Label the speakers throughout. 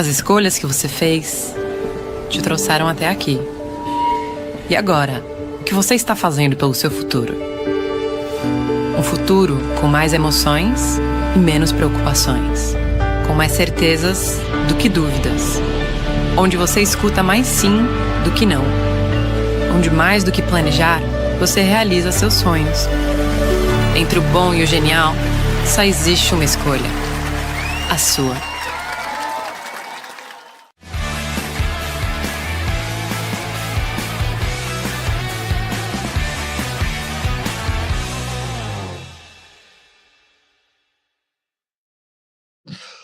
Speaker 1: As escolhas que você fez te trouxeram até aqui. E agora, o que você está fazendo pelo seu futuro? Um futuro com mais emoções e menos preocupações. Com mais certezas do que dúvidas. Onde você escuta mais sim do que não. Onde mais do que planejar, você realiza seus sonhos. Entre o bom e o genial, só existe uma escolha. A sua.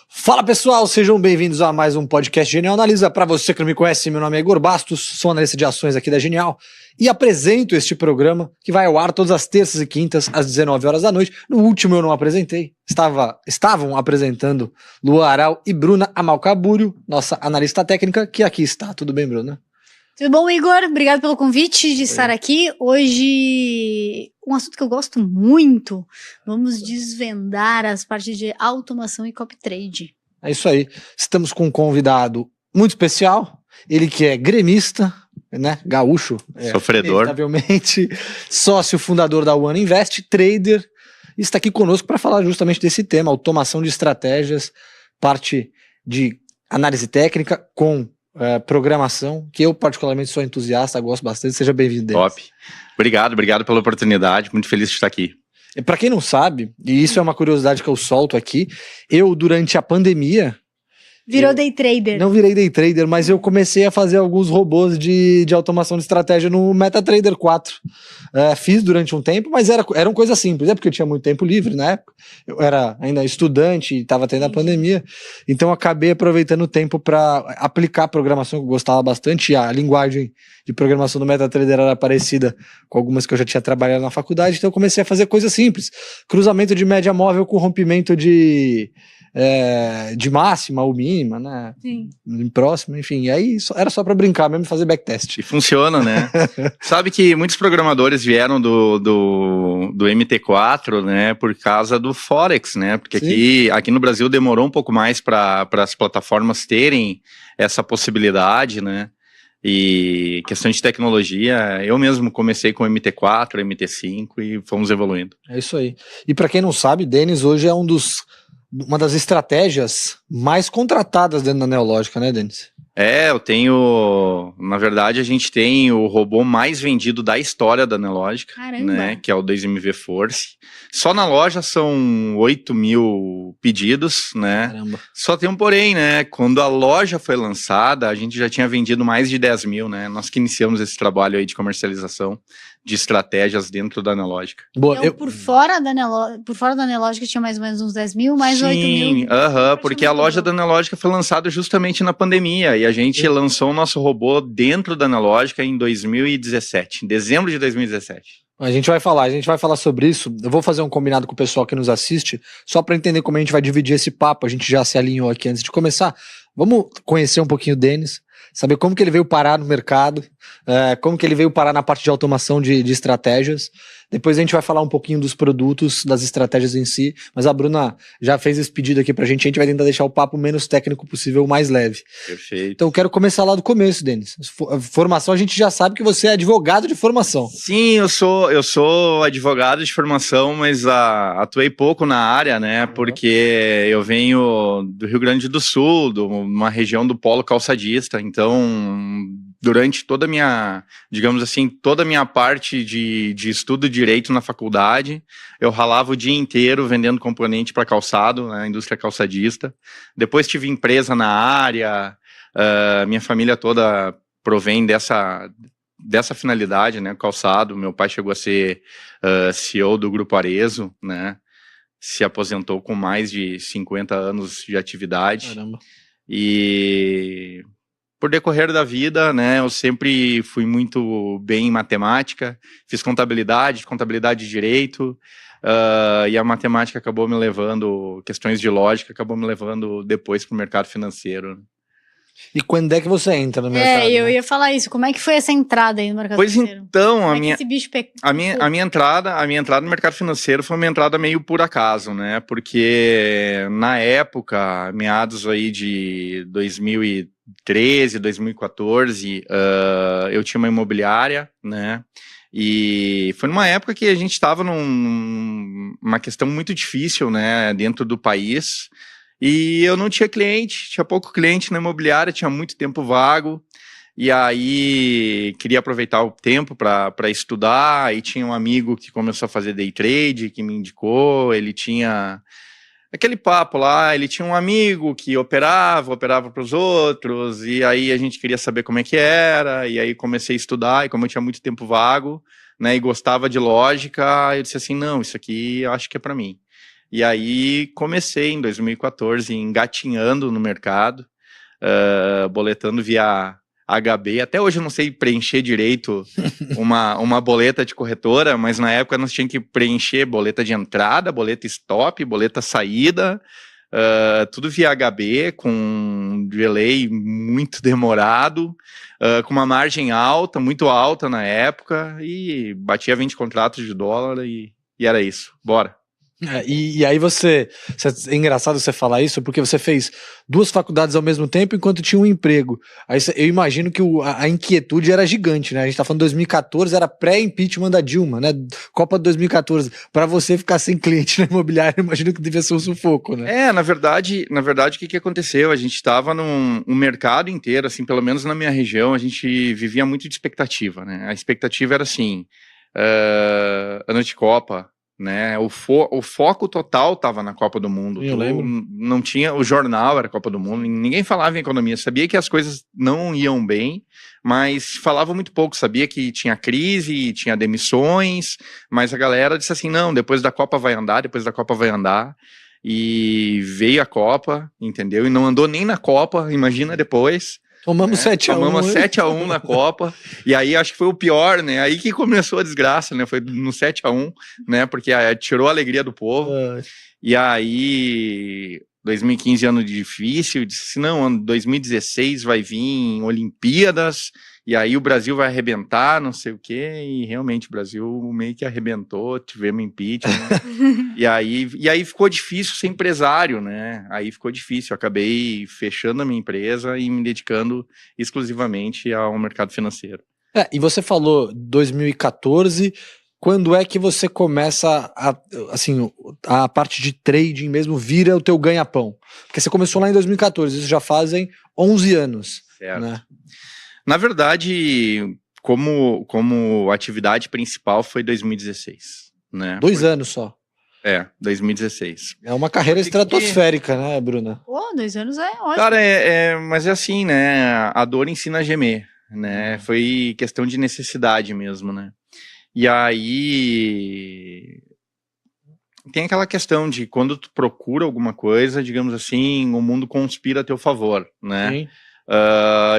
Speaker 2: Fala pessoal, sejam bem-vindos a mais um podcast Genial Analisa. Para você que não me conhece, meu nome é Igor Bastos, sou analista de ações aqui da Genial e apresento este programa que vai ao ar todas as terças e quintas às 19 horas da noite. No último eu não apresentei, estavam apresentando Lua Aral e Bruna Amalcabúrio, nossa analista técnica, que aqui está. Tudo bem, Bruna?
Speaker 3: Tudo bom, Igor? Obrigado pelo convite de estar aqui. Hoje, um assunto que eu gosto muito, vamos desvendar as partes de automação e copy trade.
Speaker 2: É isso aí. Estamos com um convidado muito especial, ele que é gremista, né, gaúcho,
Speaker 4: sofredor,
Speaker 2: inevitavelmente, sócio fundador da One Invest, trader, e está aqui conosco para falar justamente desse tema, automação de estratégias, parte de análise técnica com programação, que eu particularmente sou entusiasta, gosto bastante. Seja bem-vindo, Denis.
Speaker 4: Top. Obrigado pela oportunidade, muito feliz de estar aqui.
Speaker 2: Para quem não sabe, e isso é uma curiosidade que eu solto aqui, eu durante a pandemia...
Speaker 3: Virou day trader.
Speaker 2: Não virei day trader, mas eu comecei a fazer alguns robôs de automação de estratégia no MetaTrader 4. Fiz durante um tempo, mas eram coisas simples, porque eu tinha muito tempo livre na época. Eu era ainda estudante e estava tendo a pandemia, então eu acabei aproveitando o tempo para aplicar a programação que eu gostava bastante, e a linguagem de programação do MetaTrader era parecida com algumas que eu já tinha trabalhado na faculdade, então eu comecei a fazer coisas simples. Cruzamento de média móvel com rompimento de máxima ou mínima, né? Sim. Próximo, enfim. E aí era só para brincar mesmo, fazer backtest.
Speaker 4: E funciona, né? Sabe que muitos programadores vieram do MT4, né? Por causa do Forex, né? Porque aqui no Brasil demorou um pouco mais para as plataformas terem essa possibilidade, né? E questão de tecnologia, eu mesmo comecei com MT4, MT5 e fomos evoluindo.
Speaker 2: É isso aí. E para quem não sabe, Denis hoje é uma das estratégias mais contratadas dentro da Neológica, né, Denis?
Speaker 4: Na verdade a gente tem o robô mais vendido da história da Neológica, né, que é o 2MV Force. Só na loja são 8 mil pedidos, né? Caramba. Só tem um porém, né? Quando a loja foi lançada, a gente já tinha vendido mais de 10 mil, né? Nós que iniciamos esse trabalho aí de comercialização de estratégias dentro da Neológica.
Speaker 3: Então, por fora da Neológica tinha mais ou menos uns 10 mil, mais 8 mil.
Speaker 4: Sim, porque a loja da Neológica foi lançada justamente na pandemia, e a gente lançou o nosso robô dentro da Neológica em 2017, em dezembro de 2017.
Speaker 2: A gente vai falar sobre isso. Eu vou fazer um combinado com o pessoal que nos assiste, só para entender como a gente vai dividir esse papo. A gente já se alinhou aqui antes de começar. Vamos conhecer um pouquinho o Denis, saber como que ele veio parar no mercado, como que ele veio parar na parte de automação de estratégias. Depois a gente vai falar um pouquinho dos produtos, das estratégias em si, mas a Bruna já fez esse pedido aqui pra gente, a gente vai tentar deixar o papo menos técnico possível, mais leve.
Speaker 4: Perfeito.
Speaker 2: Então eu quero começar lá do começo, Denis. Formação, a gente já sabe que você é advogado de formação.
Speaker 4: Sim, eu sou advogado de formação, mas atuei pouco na área, né, porque eu venho do Rio Grande do Sul, de uma região do polo calçadista, então durante toda a minha, digamos assim, toda a minha parte de estudo de direito na faculdade, eu ralava o dia inteiro vendendo componente para calçado, na indústria calçadista. Depois tive empresa na área, minha família toda provém dessa finalidade, né, calçado. Meu pai chegou a ser CEO do Grupo Arezzo, né, se aposentou com mais de 50 anos de atividade.
Speaker 2: Caramba.
Speaker 4: E por decorrer da vida, né, eu sempre fui muito bem em matemática, fiz contabilidade de direito, e a matemática acabou me levando, questões de lógica, acabou me levando depois para o mercado financeiro.
Speaker 2: E quando é que você entra no mercado?
Speaker 3: Eu
Speaker 2: né?
Speaker 3: ia falar isso. Como é que foi essa entrada aí no mercado
Speaker 4: Pois
Speaker 3: financeiro?
Speaker 4: então,
Speaker 3: Como é que esse bicho
Speaker 4: a minha entrada no mercado financeiro foi uma entrada meio por acaso, né? Porque na época, meados aí de 2013, 2014, eu tinha uma imobiliária, né? E foi numa época que a gente estava numa questão muito difícil, né? Dentro do país. E eu não tinha cliente, tinha pouco cliente na imobiliária, tinha muito tempo vago. E aí queria aproveitar o tempo para estudar. Aí tinha um amigo que começou a fazer day trade, que me indicou. Ele tinha aquele papo lá, ele tinha um amigo que operava para os outros. E aí a gente queria saber como é que era. E aí comecei a estudar. E como eu tinha muito tempo vago, né, e gostava de lógica, eu disse assim, não, isso aqui eu acho que é para mim. E aí comecei em 2014 engatinhando no mercado, boletando via HB. Até hoje eu não sei preencher direito uma boleta de corretora, mas na época nós tínhamos que preencher boleta de entrada, boleta stop, boleta saída, tudo via HB, com um delay muito demorado, com uma margem alta, muito alta na época, e batia 20 contratos de dólar e era isso. Bora!
Speaker 2: E aí é engraçado você falar isso, porque você fez 2 faculdades ao mesmo tempo enquanto tinha um emprego. Aí eu imagino que a inquietude era gigante, né? A gente tá falando de 2014, era pré-impeachment da Dilma, né? Copa de 2014. Para você ficar sem cliente na imobiliária, eu imagino que devia ser um sufoco, né?
Speaker 4: Na verdade, o que aconteceu? A gente estava num mercado inteiro, assim, pelo menos na minha região, a gente vivia muito de expectativa, né? A expectativa era assim, ano de Copa, né? O foco total estava na Copa do Mundo.
Speaker 2: Eu lembro.
Speaker 4: Não tinha, o jornal era Copa do Mundo, ninguém falava em economia, sabia que as coisas não iam bem, mas falava muito pouco, sabia que tinha crise, tinha demissões, mas a galera disse assim, não, depois da Copa vai andar, e veio a Copa, entendeu? E não andou nem na Copa, imagina depois.
Speaker 2: Tomamos 7-1.
Speaker 4: Tomamos 7-1 na Copa, e aí acho que foi o pior, né? Aí que começou a desgraça, né? Foi no 7-1, né? Porque tirou a alegria do povo. E aí, 2015, ano difícil, disse, não, 2016 vai vir Olimpíadas, e aí o Brasil vai arrebentar, não sei o quê, e realmente o Brasil meio que arrebentou, tivemos impeachment, e aí ficou difícil ser empresário, né? Aí ficou difícil, eu acabei fechando a minha empresa e me dedicando exclusivamente ao mercado financeiro.
Speaker 2: E você falou 2014, quando é que você começa a parte de trading mesmo vira o teu ganha-pão? Porque você começou lá em 2014, isso já fazem 11 anos.
Speaker 4: Certo.
Speaker 2: Né?
Speaker 4: Na verdade, como atividade principal foi 2016, né?
Speaker 2: 2 anos só.
Speaker 4: 2016.
Speaker 2: É uma carreira estratosférica, né, Bruna?
Speaker 3: 2 anos é ótimo.
Speaker 4: Cara, mas é assim, né? A dor ensina a gemer, né? Foi questão de necessidade mesmo, né? E aí tem aquela questão de quando tu procura alguma coisa, digamos assim, o mundo conspira a teu favor, né?
Speaker 2: Sim.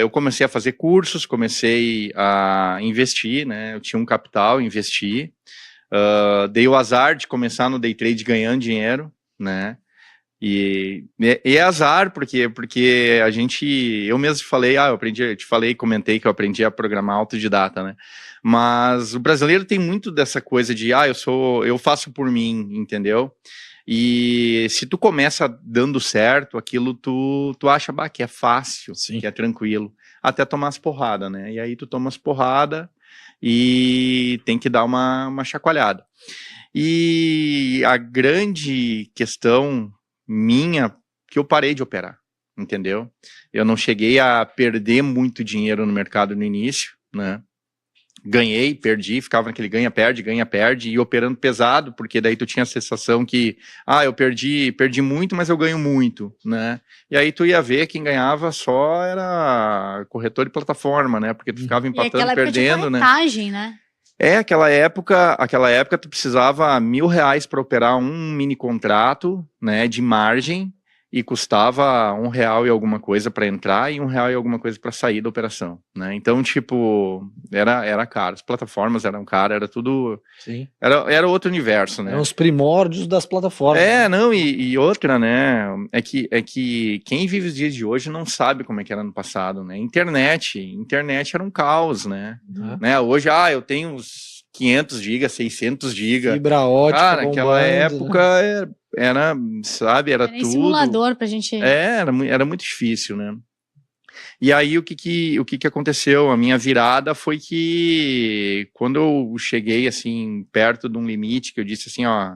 Speaker 4: Eu comecei a fazer cursos, comecei a investir, né? Eu tinha um capital, investi. Dei o azar de começar no day trade ganhando dinheiro, né? E é azar, porque eu mesmo falei, comentei que eu aprendi a programar autodidata, né? Mas o brasileiro tem muito dessa coisa de, eu faço por mim, entendeu? E se tu começa dando certo, aquilo tu acha que é fácil,
Speaker 2: Sim.
Speaker 4: Que é tranquilo, até tomar as porradas, né? E aí tu toma as porradas e tem que dar uma chacoalhada. E a grande questão minha, que eu parei de operar, entendeu? Eu não cheguei a perder muito dinheiro no mercado no início, né? Ganhei, perdi, ficava naquele ganha-perde, e operando pesado, porque daí tu tinha a sensação que, eu perdi muito, mas eu ganho muito, né? E aí tu ia ver quem ganhava só era corretor de plataforma, né? Porque tu ficava empatando, perdendo, né? Aquela época tu precisava R$1.000 para operar um mini contrato, né, de margem, e custava R$1 e alguma coisa para entrar e R$1 e alguma coisa para sair da operação, né? Então, tipo, era caro. As plataformas eram caras, era tudo...
Speaker 2: Sim.
Speaker 4: Era outro universo, né?
Speaker 2: Eram os primórdios das plataformas.
Speaker 4: Não, e outra, né? É que quem vive os dias de hoje não sabe como é que era no passado, né? Internet era um caos, né? Né? Hoje, eu tenho uns 500 GB, 600 GB.
Speaker 2: Fibra ótica,
Speaker 4: cara,
Speaker 2: bombando,
Speaker 4: naquela época era, sabe, era
Speaker 3: Nem
Speaker 4: tudo...
Speaker 3: simulador pra gente...
Speaker 4: Era muito difícil, né? E aí, o que aconteceu? A minha virada foi que, quando eu cheguei, assim, perto de um limite, que eu disse assim, ó,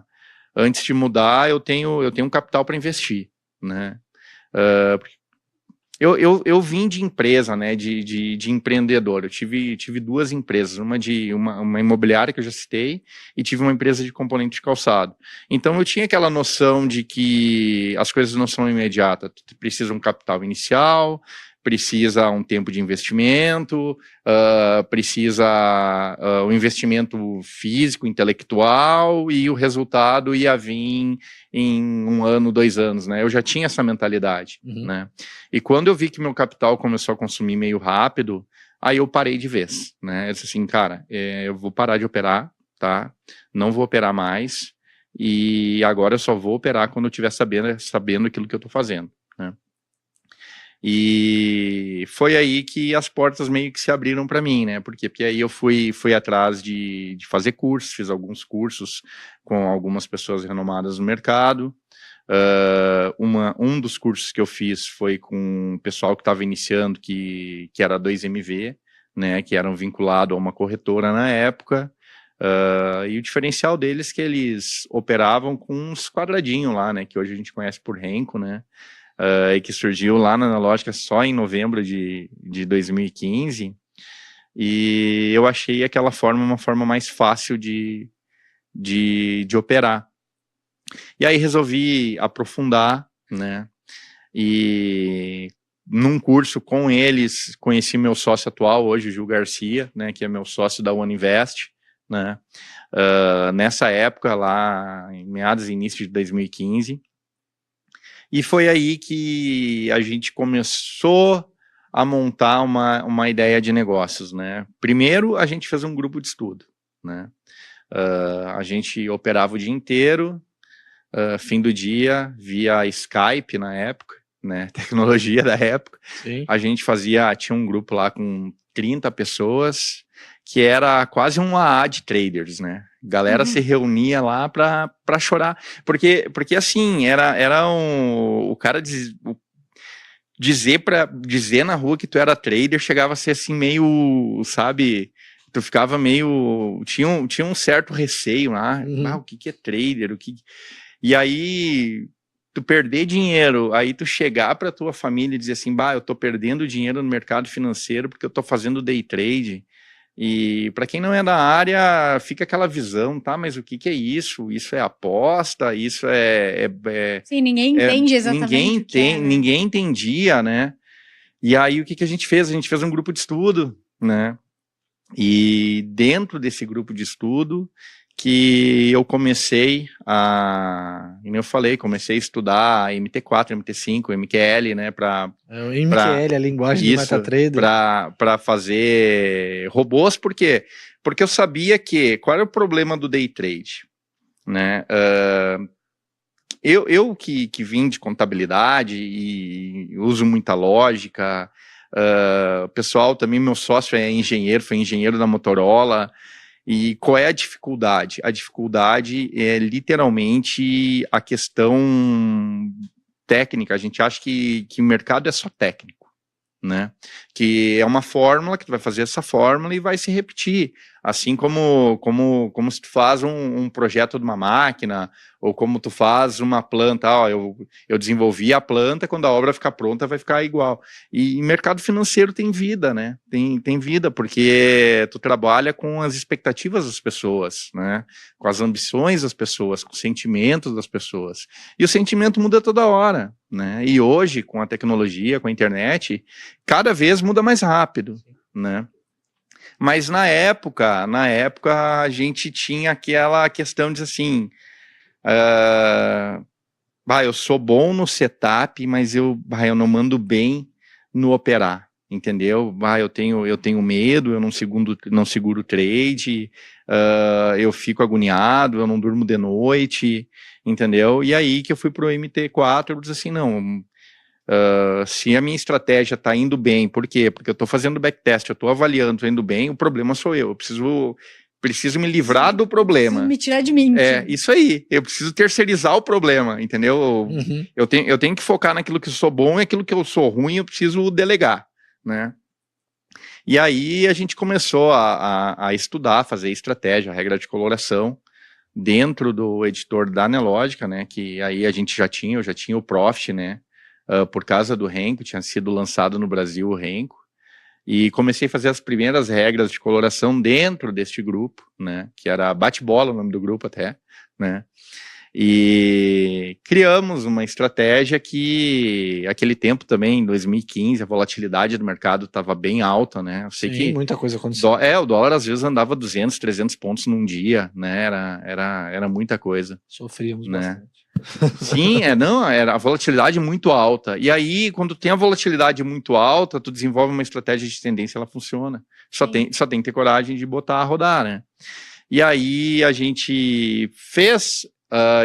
Speaker 4: antes de mudar, eu tenho um capital para investir, né? Eu vim de empresa, né, de empreendedor. Eu tive 2 empresas, uma imobiliária que eu já citei, e tive uma empresa de componente de calçado. Então eu tinha aquela noção de que as coisas não são imediatas. Tu precisa um capital inicial, precisa um tempo de investimento, precisa um investimento físico, intelectual, e o resultado ia vir em 1 ano, 2 anos, né? Eu já tinha essa mentalidade, né? E quando eu vi que meu capital começou a consumir meio rápido, aí eu parei de vez, né? Eu disse assim, cara, eu vou parar de operar, tá? Não vou operar mais, e agora eu só vou operar quando eu estiver sabendo aquilo que eu tô fazendo, né? E foi aí que as portas meio que se abriram para mim, né? Porque aí eu fui atrás de fazer cursos, fiz alguns cursos com algumas pessoas renomadas no mercado. Um dos cursos que eu fiz foi com o pessoal que estava iniciando, que era 2MV, né? Que eram vinculados a uma corretora na época. E o diferencial deles é que eles operavam com uns quadradinhos lá, né? Que hoje a gente conhece por Renko, né? E que surgiu lá na Analógica só em novembro de 2015, e eu achei aquela forma uma forma mais fácil de operar. E aí resolvi aprofundar, né, e num curso com eles, conheci meu sócio atual hoje, o Gil Garcia, né, que é meu sócio da One Invest, né, nessa época lá, em meados e início de 2015, e foi aí que a gente começou a montar uma ideia de negócios, né? Primeiro, a gente fez um grupo de estudo, né? A gente operava o dia inteiro, fim do dia, via Skype na época, né? Tecnologia da época.
Speaker 2: Sim.
Speaker 4: A gente tinha um grupo lá com 30 pessoas, que era quase um AA de traders, né? Galera se reunia lá pra chorar, porque assim, era o cara dizer na rua que tu era trader chegava a ser assim meio, sabe, tu ficava meio, tinha um certo receio lá, o que é trader, e aí tu perder dinheiro, aí tu chegar pra tua família e dizer assim, eu tô perdendo dinheiro no mercado financeiro porque eu tô fazendo day trade. E para quem não é da área, fica aquela visão, tá? Mas o que é isso? Isso é aposta? Isso
Speaker 3: Sim, ninguém entende exatamente o que é, né?
Speaker 4: Ninguém entendia, né? E aí o que a gente fez? A gente fez um grupo de estudo, né? E dentro desse grupo de estudo que eu comecei como eu falei, comecei a estudar MT4, MT5, MQL, né,
Speaker 2: o MQL, a linguagem do MetaTrader,
Speaker 4: para fazer robôs, por quê? Porque eu sabia qual era o problema do day trade, né, eu que vim de contabilidade e uso muita lógica, o pessoal também, meu sócio foi engenheiro da Motorola. E qual é a dificuldade? A dificuldade é literalmente a questão técnica. A gente acha que o mercado é só técnico, né? Que é uma fórmula, que tu vai fazer essa fórmula e vai se repetir. Assim como se tu faz um projeto de uma máquina, ou como tu faz uma planta, eu desenvolvi a planta, quando a obra ficar pronta vai ficar igual. E mercado financeiro tem vida, né? Tem vida, porque tu trabalha com as expectativas das pessoas, né? Com as ambições das pessoas, com os sentimentos das pessoas. E o sentimento muda toda hora, né? E hoje, com a tecnologia, com a internet, cada vez muda mais rápido, né? Mas na época a gente tinha aquela questão de assim, eu sou bom no setup, mas eu não mando bem no operar, entendeu? Eu tenho medo, eu não seguro o trade, eu fico agoniado, eu não durmo de noite, entendeu? E aí que eu fui pro MT4, eu disse assim, não, se a minha estratégia tá indo bem, por quê? Porque eu tô fazendo backtest, eu tô avaliando, tô indo bem, o problema sou eu preciso me livrar do problema.
Speaker 3: Preciso me tirar de mim.
Speaker 4: Isso aí. Eu preciso terceirizar o problema, entendeu?
Speaker 2: Uhum.
Speaker 4: Eu tenho que focar naquilo que eu sou bom e aquilo que eu sou ruim eu preciso delegar, né? E aí a gente começou a estudar, fazer estratégia, regra de coloração dentro do editor da Nelogica, né? Que aí eu já tinha o Profit, né? Por causa do Renko, tinha sido lançado no Brasil o Renko. E comecei a fazer as primeiras regras de coloração dentro deste grupo, né, que era Bate-Bola o nome do grupo até, né, e criamos uma estratégia que, aquele tempo também, em 2015, a volatilidade do mercado estava bem alta, né, eu sei que
Speaker 2: muita coisa aconteceu.
Speaker 4: O dólar às vezes andava 200, 300 pontos num dia, né, era muita coisa.
Speaker 2: Sofríamos,
Speaker 4: né?
Speaker 2: bastante.
Speaker 4: Sim, era a volatilidade muito alta. E aí, quando tem a volatilidade muito alta, tu desenvolve uma estratégia de tendência, ela funciona. Só tem que ter coragem de botar a rodar, né? E aí a gente fez,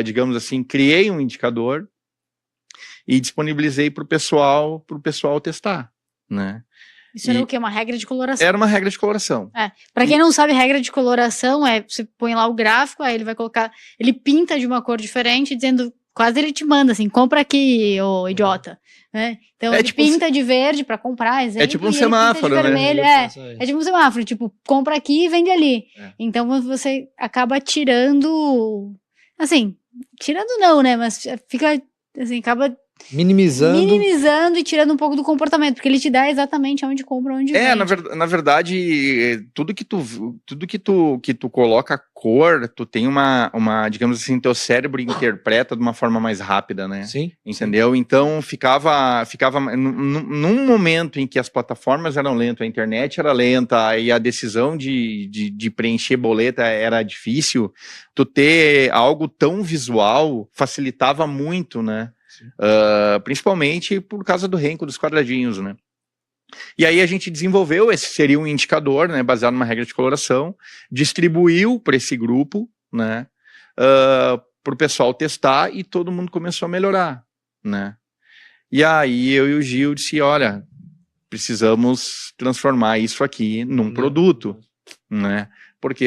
Speaker 4: digamos assim, criei um indicador e disponibilizei para o pessoal testar, né?
Speaker 3: Isso era o quê? Uma regra de coloração?
Speaker 4: Era uma regra de coloração.
Speaker 3: Para quem não sabe, regra de coloração você põe lá o gráfico, aí ele vai colocar, ele pinta de uma cor diferente, dizendo, quase ele te manda assim, compra aqui, ô idiota, né? Então ele tipo pinta de verde para comprar, exemplo,
Speaker 4: é tipo um semáforo,
Speaker 3: de vermelho,
Speaker 4: né?
Speaker 3: É tipo um semáforo, tipo, compra aqui e vende ali. Então você acaba tirando, assim, tirando não, né? Mas fica, assim, acaba minimizando e tirando um pouco do comportamento, porque ele te dá exatamente onde compra, onde vende.
Speaker 4: Na verdade, tudo que tu coloca cor, tu tem uma, digamos assim, teu cérebro interpreta de uma forma mais rápida, né?
Speaker 2: Sim.
Speaker 4: Entendeu? Então, ficava num momento em que as plataformas eram lentas, a internet era lenta e a decisão de preencher boleta era difícil, tu ter algo tão visual facilitava muito, né? Principalmente por causa do Renko dos quadradinhos, né? E aí a gente desenvolveu, esse seria um indicador, né, baseado numa regra de coloração, distribuiu para esse grupo, né, para o pessoal testar e todo mundo começou a melhorar, né? E aí eu e o Gil disse, olha, precisamos transformar isso aqui num produto, né? Porque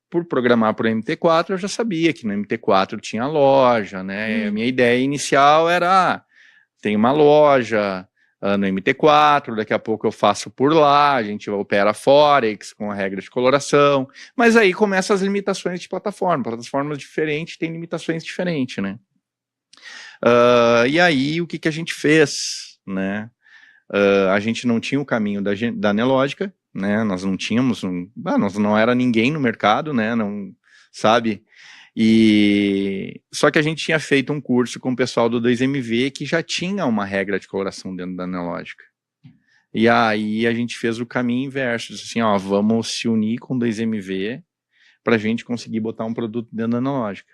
Speaker 4: por programar para o MT4, eu já sabia que no MT4 tinha loja, né? A minha ideia inicial era, tem uma loja no MT4, daqui a pouco eu faço por lá, a gente opera Forex com a regra de coloração, mas aí começam as limitações de plataformas diferentes têm limitações diferentes, né? E aí, o que a gente fez, né? A gente não tinha o caminho da Nelogica, né, nós não tínhamos, nós não era ninguém no mercado, né, não, sabe, só que a gente tinha feito um curso com o pessoal do 2MV que já tinha uma regra de coloração dentro da Nelogica, e aí a gente fez o caminho inverso, assim, ó, vamos se unir com o 2MV para a gente conseguir botar um produto dentro da Nelogica.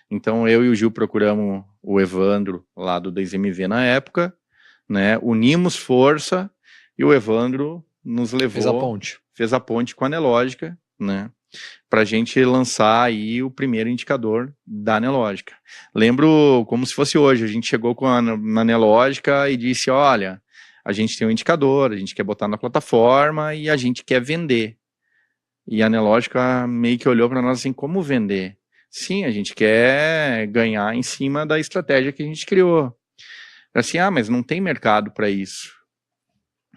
Speaker 4: Então eu e o Gil procuramos o Evandro lá do 2MV na época, né, unimos força e o Evandro nos levou, fez a ponte com a Nelogica, né, para a gente lançar aí o primeiro indicador da Nelogica. Lembro como se fosse hoje, a gente chegou na Nelogica e disse, olha, a gente tem um indicador, a gente quer botar na plataforma e a gente quer vender. E a Nelogica meio que olhou para nós assim, como vender? Sim, a gente quer ganhar em cima da estratégia que a gente criou. Assim, mas não tem mercado para isso.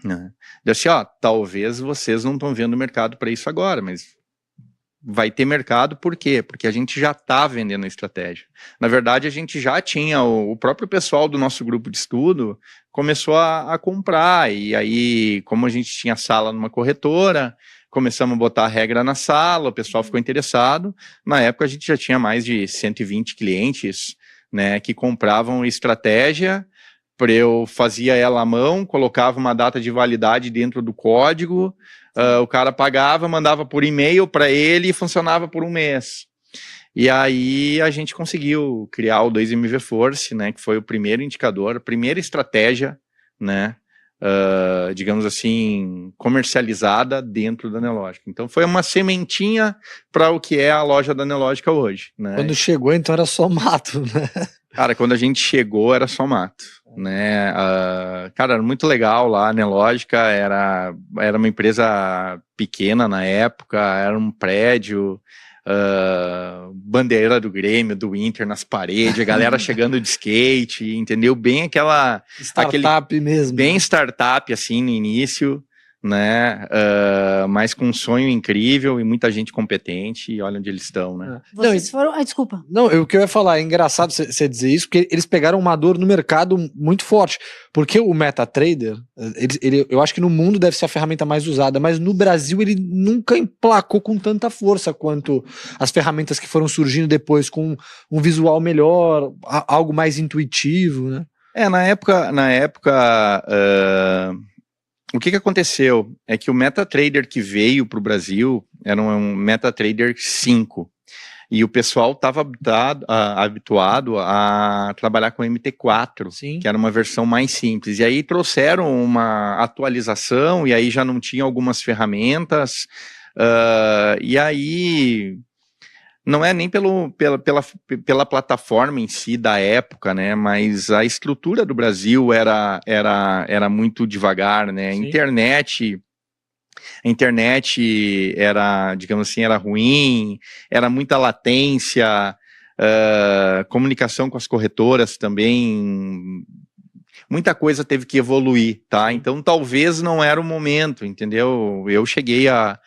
Speaker 4: Né? Assim, talvez vocês não estão vendo mercado para isso agora, mas vai ter mercado por quê? Porque a gente já está vendendo a estratégia. Na verdade, a gente já tinha, o próprio pessoal do nosso grupo de estudo começou a comprar, e aí, como a gente tinha sala numa corretora, começamos a botar a regra na sala, o pessoal ficou interessado. Na época, a gente já tinha mais de 120 clientes, né, que compravam estratégia. Eu fazia ela à mão, colocava uma data de validade dentro do código, o cara pagava, mandava por e-mail para ele e funcionava por um mês. E aí a gente conseguiu criar o 2MV Force, né, que foi o primeiro indicador, a primeira estratégia, né, digamos assim, comercializada dentro da Nelogica. Então foi uma sementinha para o que é a loja da Nelogica hoje, né?
Speaker 2: Quando chegou, então era só mato, né?
Speaker 4: Cara, quando a gente chegou era só mato, né? Cara, era muito legal lá, a Nelogica era uma empresa pequena na época, era um prédio, bandeira do Grêmio, do Inter nas paredes, a galera chegando de skate, entendeu? Bem aquela...
Speaker 2: Startup mesmo.
Speaker 4: Bem startup, assim, no início, né? Mas com um sonho incrível e muita gente competente, e olha onde eles estão, né?
Speaker 3: Vocês foram... desculpa.
Speaker 2: Não, o que eu ia falar, é engraçado você dizer isso, porque eles pegaram uma dor no mercado muito forte, porque o MetaTrader, eu acho que no mundo deve ser a ferramenta mais usada, mas no Brasil ele nunca emplacou com tanta força quanto as ferramentas que foram surgindo depois, com um visual melhor, algo mais intuitivo, né?
Speaker 4: Na época, o que aconteceu é que o MetaTrader que veio para o Brasil era um MetaTrader 5, e o pessoal estava habituado a trabalhar com MT4,
Speaker 2: Sim.
Speaker 4: que era uma versão mais simples, e aí trouxeram uma atualização, e aí já não tinha algumas ferramentas, e aí... Não é nem pela plataforma em si da época, né? Mas a estrutura do Brasil era muito devagar, né? A internet era, digamos assim, era ruim, era muita latência, comunicação com as corretoras também, muita coisa teve que evoluir, tá? Então talvez não era o momento, entendeu? Eu cheguei a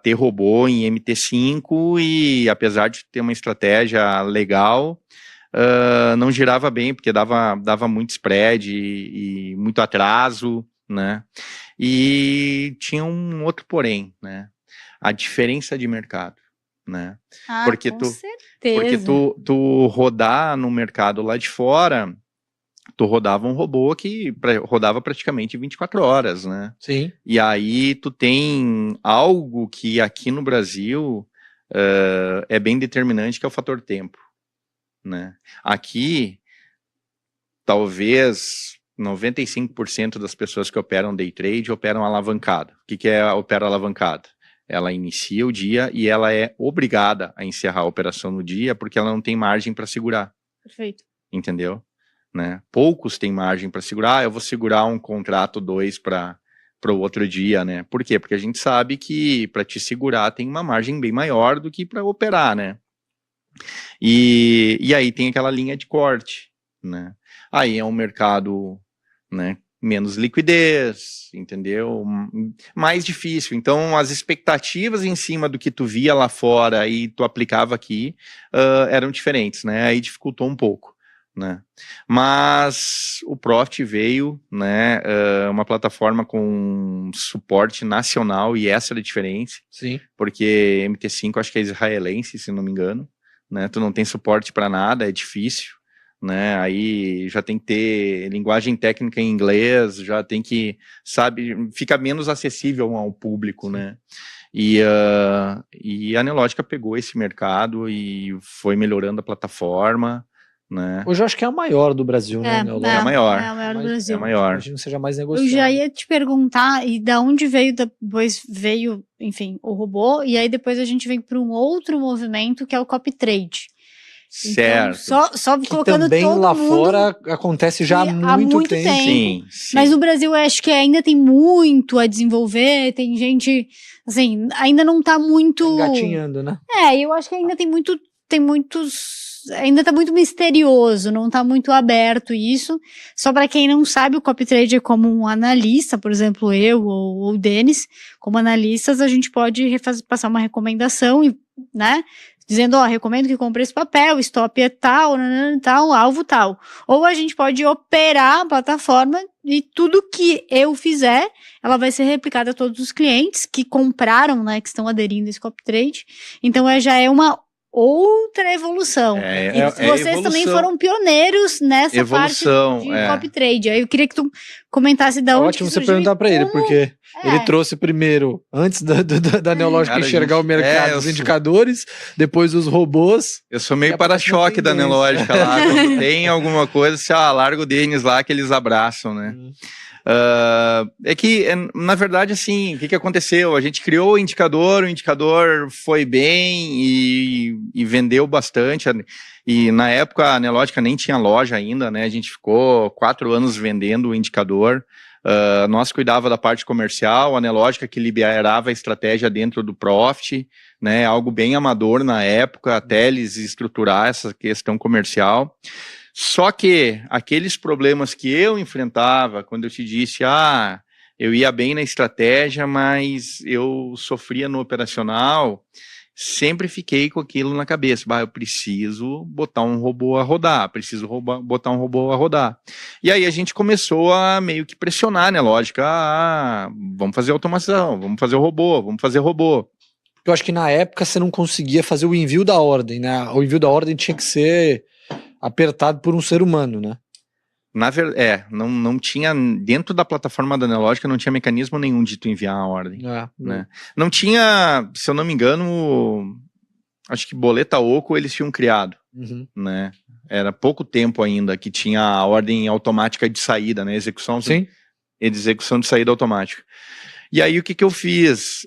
Speaker 4: ter robô em MT5 e, apesar de ter uma estratégia legal, não girava bem, porque dava muito spread e muito atraso, né? E tinha um outro porém, né? A diferença de mercado, né?
Speaker 3: Porque
Speaker 4: tu rodar no mercado lá de fora... Tu rodava um robô que rodava praticamente 24 horas, né?
Speaker 2: Sim.
Speaker 4: E aí tu tem algo que aqui no Brasil é bem determinante, que é o fator tempo, né? Aqui, talvez 95% das pessoas que operam day trade operam alavancada. O que é opera alavancada? Ela inicia o dia e ela é obrigada a encerrar a operação no dia porque ela não tem margem para segurar.
Speaker 3: Perfeito.
Speaker 4: Entendeu? Né? Poucos têm margem para segurar. Eu vou segurar um contrato 2 para o outro dia, né? Por quê? Porque a gente sabe que para te segurar tem uma margem bem maior do que para operar, né? E aí tem aquela linha de corte, né? Aí é um mercado, né, menos liquidez, entendeu? Mais difícil. Então as expectativas em cima do que tu via lá fora e tu aplicava aqui eram diferentes, né? Aí dificultou um pouco, né? Mas o Profit veio, né, uma plataforma com suporte nacional, e essa era a diferença.
Speaker 2: Sim.
Speaker 4: Porque MT5 acho que é israelense, se não me engano, né? Tu não tem suporte para nada, é difícil, né? Aí já tem que ter linguagem técnica em inglês, já tem que, sabe, fica menos acessível ao público, né? E a Nelogica pegou esse mercado e foi melhorando a plataforma, né?
Speaker 2: Hoje eu acho que é a maior do Brasil, né?
Speaker 4: É a maior.
Speaker 3: É a maior do Brasil.
Speaker 4: É a maior.
Speaker 2: Imagino que seja mais negociado.
Speaker 3: Eu já ia te perguntar, e da onde veio, depois veio, enfim, o robô, e aí depois a gente vem para um outro movimento que é o copy trade.
Speaker 4: Certo.
Speaker 3: Então, só
Speaker 2: que
Speaker 3: colocando
Speaker 2: também
Speaker 3: todo
Speaker 2: lá
Speaker 3: mundo
Speaker 2: fora acontece já há muito tempo.
Speaker 4: Sim.
Speaker 3: Mas no Brasil eu acho que ainda tem muito a desenvolver, tem gente, assim, ainda não tá muito...
Speaker 2: Engatinhando, né?
Speaker 3: Eu acho que ainda tem muitos... Ainda tá muito misterioso, não tá muito aberto isso. Só para quem não sabe, o copy trade é como um analista, por exemplo, eu ou o Denis, como analistas, a gente pode passar uma recomendação, né? Dizendo, recomendo que compre esse papel, stop é tal, tal, alvo tal. Ou a gente pode operar a plataforma e tudo que eu fizer, ela vai ser replicada a todos os clientes que compraram, né, que estão aderindo a esse copy trade. Então, já é uma outra evolução. Vocês também foram pioneiros nessa
Speaker 4: evolução,
Speaker 3: parte de copy trade. Aí eu queria que tu comentasse da onde
Speaker 2: ótimo você perguntar para ele, porque ele trouxe primeiro, antes da Neológica enxergar o mercado, os indicadores, depois os robôs.
Speaker 4: Eu sou meio para-choque da Neológica lá. Quando tem alguma coisa, você larga o Denis lá que eles abraçam, né? É que, na verdade, assim, o que aconteceu? A gente criou o indicador foi bem e vendeu bastante. E na época a Neológica nem tinha loja ainda, né? A gente ficou 4 anos vendendo o indicador. Nós cuidava da parte comercial, a Neológica que liberava a estratégia dentro do Profit, né? Algo bem amador na época, até eles estruturar essa questão comercial. Só que aqueles problemas que eu enfrentava, quando eu te disse, eu ia bem na estratégia, mas eu sofria no operacional, sempre fiquei com aquilo na cabeça. Eu preciso botar um robô a rodar, botar um robô a rodar. E aí a gente começou a meio que pressionar, né? Lógica, vamos fazer automação, vamos fazer robô.
Speaker 2: Eu acho que na época você não conseguia fazer o envio da ordem, né? O envio da ordem tinha que ser apertado por um ser humano, né?
Speaker 4: Na verdade, não tinha, dentro da plataforma da Neológica, não tinha mecanismo nenhum de tu enviar a ordem. Né? Não tinha, se eu não me engano, acho que boleta oco eles tinham criado, né? Era pouco tempo ainda que tinha a ordem automática de saída, né? Execução de saída automática. E aí o que eu fiz?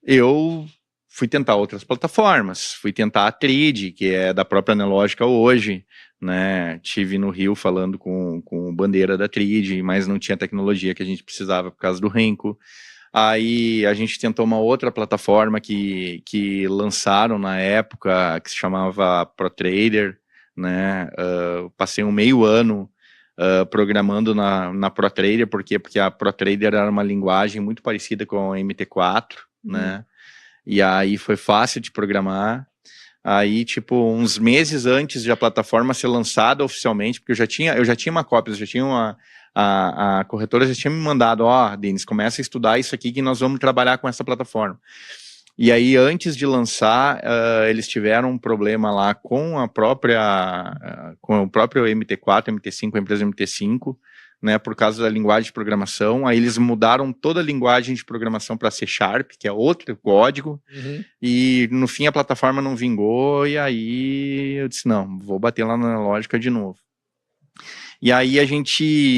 Speaker 4: Eu fui tentar outras plataformas, fui tentar a Trade, que é da própria Neológica hoje, né? Tive no Rio falando com o bandeira da Trade, mas não tinha a tecnologia que a gente precisava por causa do Renko. Aí a gente tentou uma outra plataforma que lançaram na época, que se chamava ProTrader, né? Passei um meio ano programando na ProTrader, porque a ProTrader era uma linguagem muito parecida com a MT4, né? E aí foi fácil de programar. Aí, tipo, uns meses antes de a plataforma ser lançada oficialmente, porque eu já tinha uma cópia, a corretora já tinha me mandado, Denis, começa a estudar isso aqui que nós vamos trabalhar com essa plataforma. E aí, antes de lançar, eles tiveram um problema lá com o próprio MT4, MT5, a empresa MT5, né, por causa da linguagem de programação. Aí eles mudaram toda a linguagem de programação para C#, que é outro código, e no fim a plataforma não vingou, e aí eu disse, não, vou bater lá na lógica de novo. E aí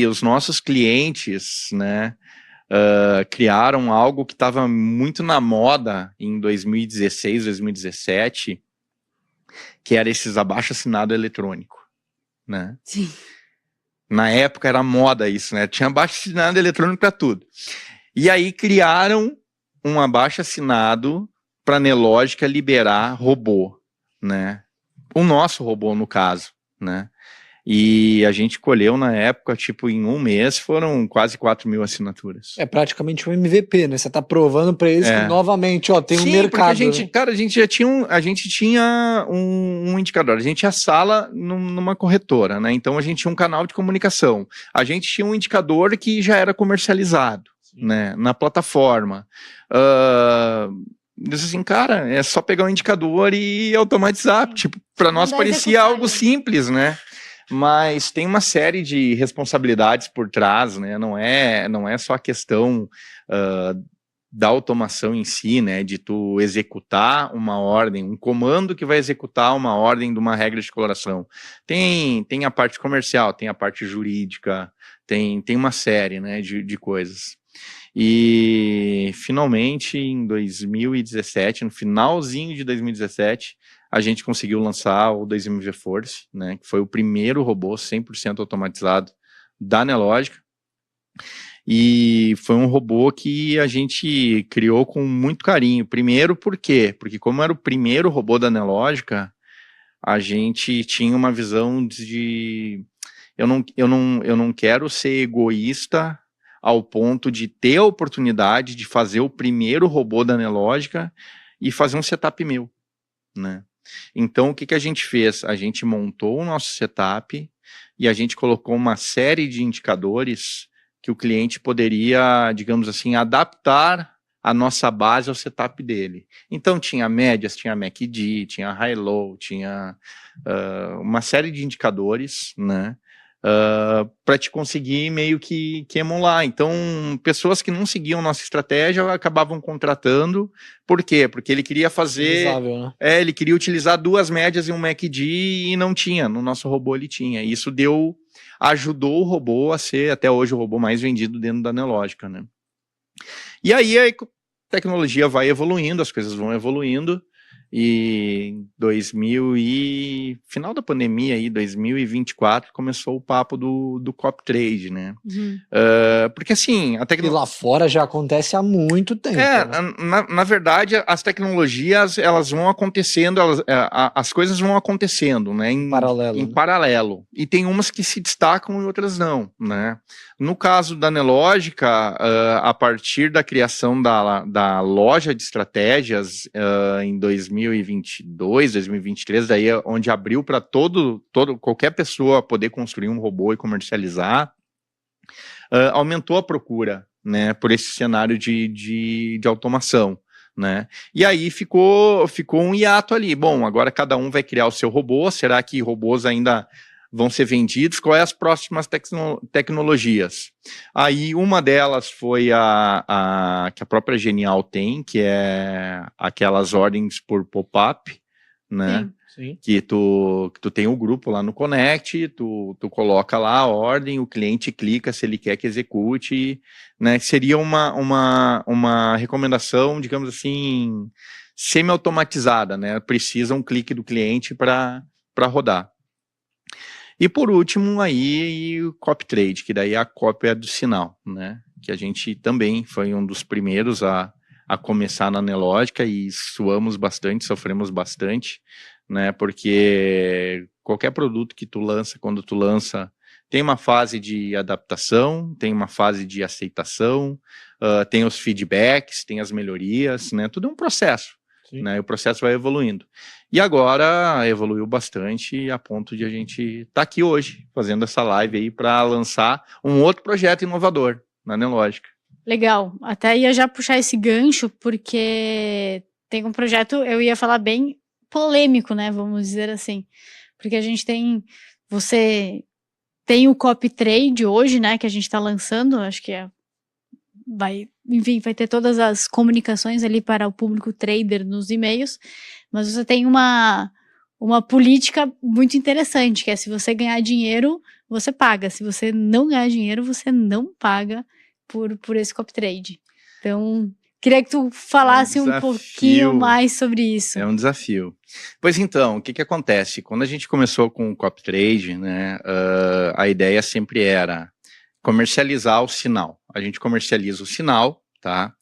Speaker 4: os nossos clientes, né, criaram algo que estava muito na moda em 2016, 2017, que era esses abaixo-assinado eletrônico, né?
Speaker 3: Sim.
Speaker 4: Na época era moda isso, né? Tinha abaixo-assinado eletrônico para tudo. E aí criaram um abaixo-assinado para a Neológica liberar robô, né? O nosso robô, no caso, né? E a gente colheu na época, tipo, em um mês foram quase 4.000 assinaturas.
Speaker 2: É praticamente um MVP, né? Você tá provando para eles que novamente, tem um mercado.
Speaker 4: Porque a gente já tinha um indicador, a gente tinha sala numa corretora, né? Então a gente tinha um canal de comunicação. A gente tinha um indicador que já era comercializado, né? Na plataforma. Diz assim, cara, é só pegar um indicador e automatizar. Tipo, para nós parecia algo simples, né? Mas tem uma série de responsabilidades por trás, né? Não é só a questão da automação em si, né? De tu executar uma ordem, um comando que vai executar uma ordem de uma regra de coloração. Tem a parte comercial, tem a parte jurídica, tem uma série, né, de coisas. E finalmente em 2017, no finalzinho de 2017, a gente conseguiu lançar o 2MV Force, né, que foi o primeiro robô 100% automatizado da Neológica. E foi um robô que a gente criou com muito carinho. Primeiro, por quê? Porque como era o primeiro robô da Neológica, a gente tinha uma visão de... Eu não quero ser egoísta ao ponto de ter a oportunidade de fazer o primeiro robô da Neológica e fazer um setup meu, né? Então, o que a gente fez? A gente montou o nosso setup e a gente colocou uma série de indicadores que o cliente poderia, digamos assim, adaptar a nossa base é o setup dele. Então tinha médias, tinha MACD, tinha high-low, tinha uma série de indicadores, né, para te conseguir meio que emular. Então, pessoas que não seguiam nossa estratégia acabavam contratando. Por quê? Porque ele queria fazer...
Speaker 2: Né?
Speaker 4: Ele queria utilizar 2 médias em um MACD e não tinha. No nosso robô ele tinha. E isso ajudou o robô a ser, até hoje, o robô mais vendido dentro da Nelogica, né? E aí a tecnologia vai evoluindo, as coisas vão evoluindo, e final da pandemia aí, 2024, começou o papo do copy trade, né? Porque assim, a
Speaker 2: tecnologia... E lá fora já acontece há muito tempo.
Speaker 4: Né? Na verdade, as tecnologias, elas vão acontecendo, as coisas vão acontecendo, né? Em paralelo. E tem umas que se destacam e outras não, né? No caso da Nelogica, a partir da criação da loja de estratégias em 2022, 2023, daí é onde abriu para qualquer pessoa poder construir um robô e comercializar, aumentou a procura, né, por esse cenário de automação, né? E aí ficou um hiato ali. Bom, agora cada um vai criar o seu robô. Será que robôs ainda vão ser vendidos? Quais as próximas tecnologias? Aí uma delas foi que a própria Genial tem, que é aquelas ordens por pop-up, né? Sim. Que tu tem um grupo lá no Connect, tu coloca lá a ordem, o cliente clica se ele quer que execute, né? Seria uma recomendação, digamos assim, semi-automatizada, né? Precisa um clique do cliente para rodar. E por último, aí o copy trade, que daí é a cópia do sinal, né? Que a gente também foi um dos primeiros a começar na Nelogica e suamos bastante, sofremos bastante, né? Porque qualquer produto que tu lança, quando tu lança, tem uma fase de adaptação, tem uma fase de aceitação, tem os feedbacks, tem as melhorias, né? Tudo é um processo. Né, e o processo vai evoluindo. E agora evoluiu bastante a ponto de a gente estar aqui hoje, fazendo essa live aí para lançar um outro projeto inovador na Nelogica.
Speaker 3: Legal. Até ia já puxar esse gancho, porque tem um projeto, eu ia falar bem polêmico, né? Vamos dizer assim. Porque a gente você tem o copy trade hoje, né? Que a gente está lançando, acho que vai ter todas as comunicações ali para o público trader nos e-mails, mas você tem uma política muito interessante, que é: se você ganhar dinheiro, você paga. Se você não ganhar dinheiro, você não paga por esse copy trade. Então, queria que tu falasse um pouquinho mais sobre isso.
Speaker 4: É um desafio. Pois então, o que acontece? Quando a gente começou com o copy trade, né, a ideia sempre era comercializar o sinal. A gente comercializa o sinal, tá?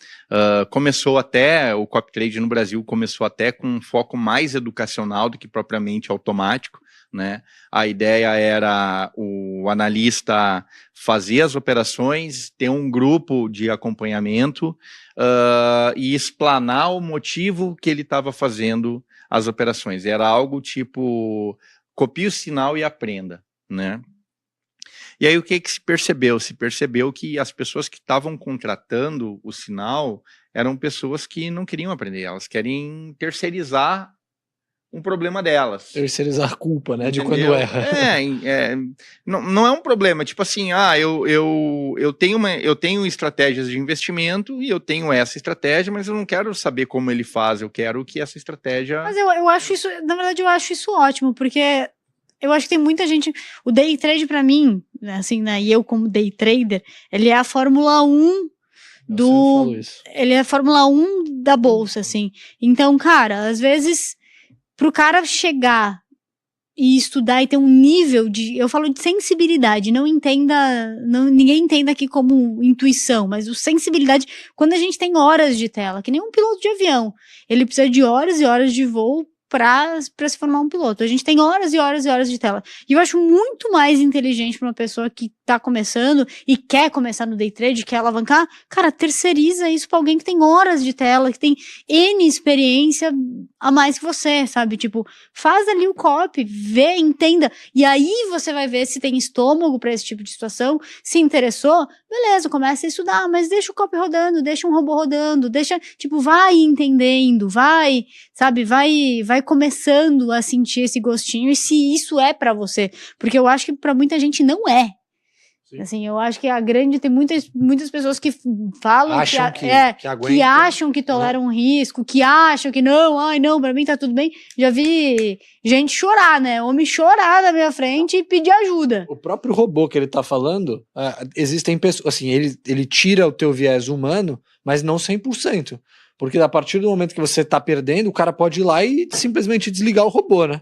Speaker 4: O copy trade no Brasil começou até com um foco mais educacional do que propriamente automático, né? A ideia era o analista fazer as operações, ter um grupo de acompanhamento e explanar o motivo que ele estava fazendo as operações. Era algo tipo, copie o sinal e aprenda, né? E aí o que se percebeu? Se percebeu que as pessoas que estavam contratando o sinal eram pessoas que não queriam aprender, elas querem terceirizar um problema delas.
Speaker 2: Terceirizar a culpa, né, de quando erra.
Speaker 4: Não é um problema, tipo assim, eu tenho estratégias de investimento e eu tenho essa estratégia, mas eu não quero saber como ele faz, eu quero que essa estratégia...
Speaker 3: Mas eu acho isso, na verdade eu acho isso ótimo, porque... Eu acho que tem muita gente... O day trade, pra mim, assim, né, e eu como day trader, ele é a Fórmula 1 ele é a Fórmula 1 da bolsa, assim. Então, cara, às vezes, pro cara chegar e estudar e ter um nível de... Eu falo de sensibilidade, ninguém entenda aqui como intuição, mas sensibilidade, quando a gente tem horas de tela, que nem um piloto de avião, ele precisa de horas e horas de voo para se formar um piloto. A gente tem horas e horas e horas de tela. E eu acho muito mais inteligente para uma pessoa que tá começando e quer começar no day trade, quer alavancar, cara, terceiriza isso pra alguém que tem horas de tela, que tem N experiência a mais que você, sabe? Tipo, faz ali o copy, vê, entenda, e aí você vai ver se tem estômago pra esse tipo de situação, se interessou, beleza, começa a estudar, mas deixa o copy rodando, deixa um robô rodando, deixa, tipo, vai entendendo, vai, sabe, vai começando a sentir esse gostinho, e se isso é pra você, porque eu acho que pra muita gente não é. Sim. Assim, eu acho que tem muitas pessoas que falam
Speaker 2: acham
Speaker 3: que acham que toleram um risco, que acham que não, ai não, pra mim tá tudo bem. Já vi gente chorar, né? Homem chorar na minha frente e pedir ajuda.
Speaker 2: O próprio robô que ele tá falando, existem pessoas, assim, ele tira o teu viés humano, mas não 100%. Porque a partir do momento que você tá perdendo, o cara pode ir lá e simplesmente desligar o robô, né?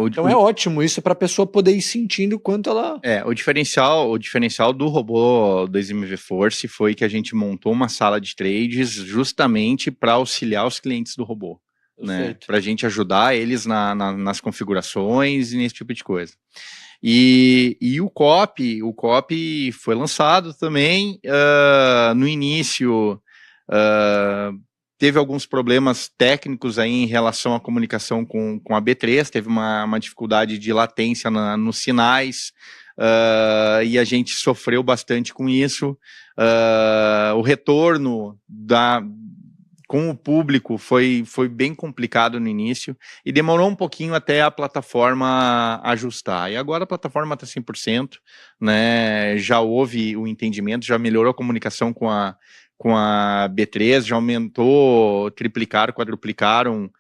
Speaker 2: Então é ótimo isso para a pessoa poder ir sentindo quanto ela...
Speaker 4: O diferencial do robô do XMV Force foi que a gente montou uma sala de trades justamente para auxiliar os clientes do robô, né? Para a gente ajudar eles nas configurações e nesse tipo de coisa. E o copy foi lançado também no início... teve alguns problemas técnicos aí em relação à comunicação com a B3, teve uma dificuldade de latência nos sinais, e a gente sofreu bastante com isso. O retorno com o público foi bem complicado no início, e demorou um pouquinho até a plataforma ajustar. E agora a plataforma está 100%, né? Já houve o entendimento, já melhorou a comunicação com a B3, já aumentou, triplicaram, quadruplicaram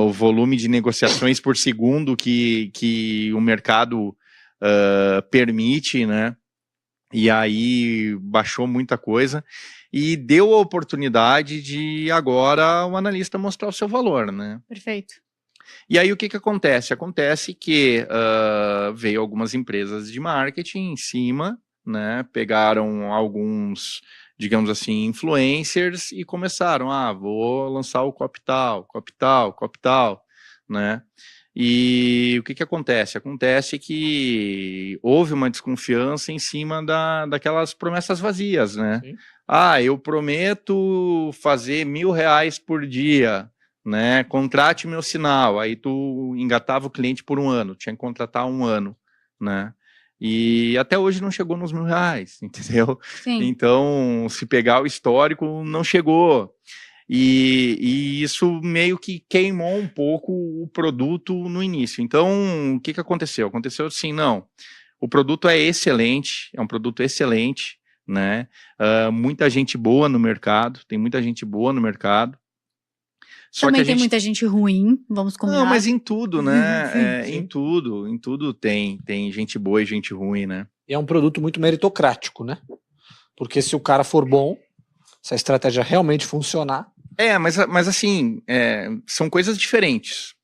Speaker 4: o volume de negociações por segundo que o mercado permite, né? E aí baixou muita coisa e deu a oportunidade de agora o analista mostrar o seu valor, né?
Speaker 3: Perfeito.
Speaker 4: E aí o que acontece? Acontece que veio algumas empresas de marketing em cima, né? Pegaram alguns, digamos assim, influencers e começaram, vou lançar o copy tal, né? E o que acontece? Acontece que houve uma desconfiança em cima daquelas promessas vazias, né? Sim. Eu prometo fazer R$1.000 por dia, né? Contrate meu sinal. Aí tu engatava o cliente por 1 ano, tinha que contratar 1 ano, né? E até hoje não chegou nos R$1.000, entendeu? Sim. Então, se pegar o histórico, não chegou. E isso meio que queimou um pouco o produto no início. Então, o que aconteceu? Aconteceu assim, não, o produto é excelente, é um produto excelente, né? Muita gente boa no mercado, tem muita gente boa no mercado.
Speaker 3: Também tem muita gente ruim, vamos combinar.
Speaker 4: Não, mas em tudo, né? Sim. Em tudo tem gente boa e gente ruim, né?
Speaker 2: E é um produto muito meritocrático, né? Porque se o cara for bom, se a estratégia realmente funcionar...
Speaker 4: Mas assim, são coisas diferentes.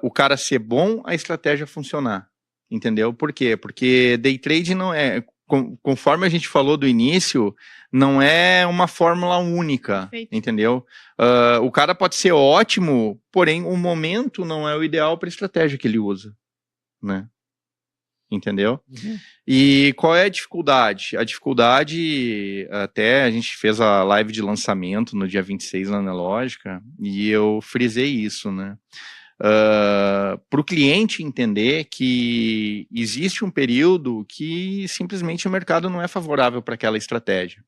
Speaker 4: O cara ser bom, a estratégia funcionar, entendeu? Por quê? Porque day trade não é... Conforme a gente falou do início, não é uma fórmula única, perfeito, entendeu? O cara pode ser ótimo, porém o momento não é o ideal para a estratégia que ele usa, né? Entendeu? Uhum. E qual é a dificuldade? A dificuldade, até a gente fez a live de lançamento no dia 26 na Analógica, e eu frisei isso, né? Para o cliente entender que existe um período que simplesmente o mercado não é favorável para aquela estratégia.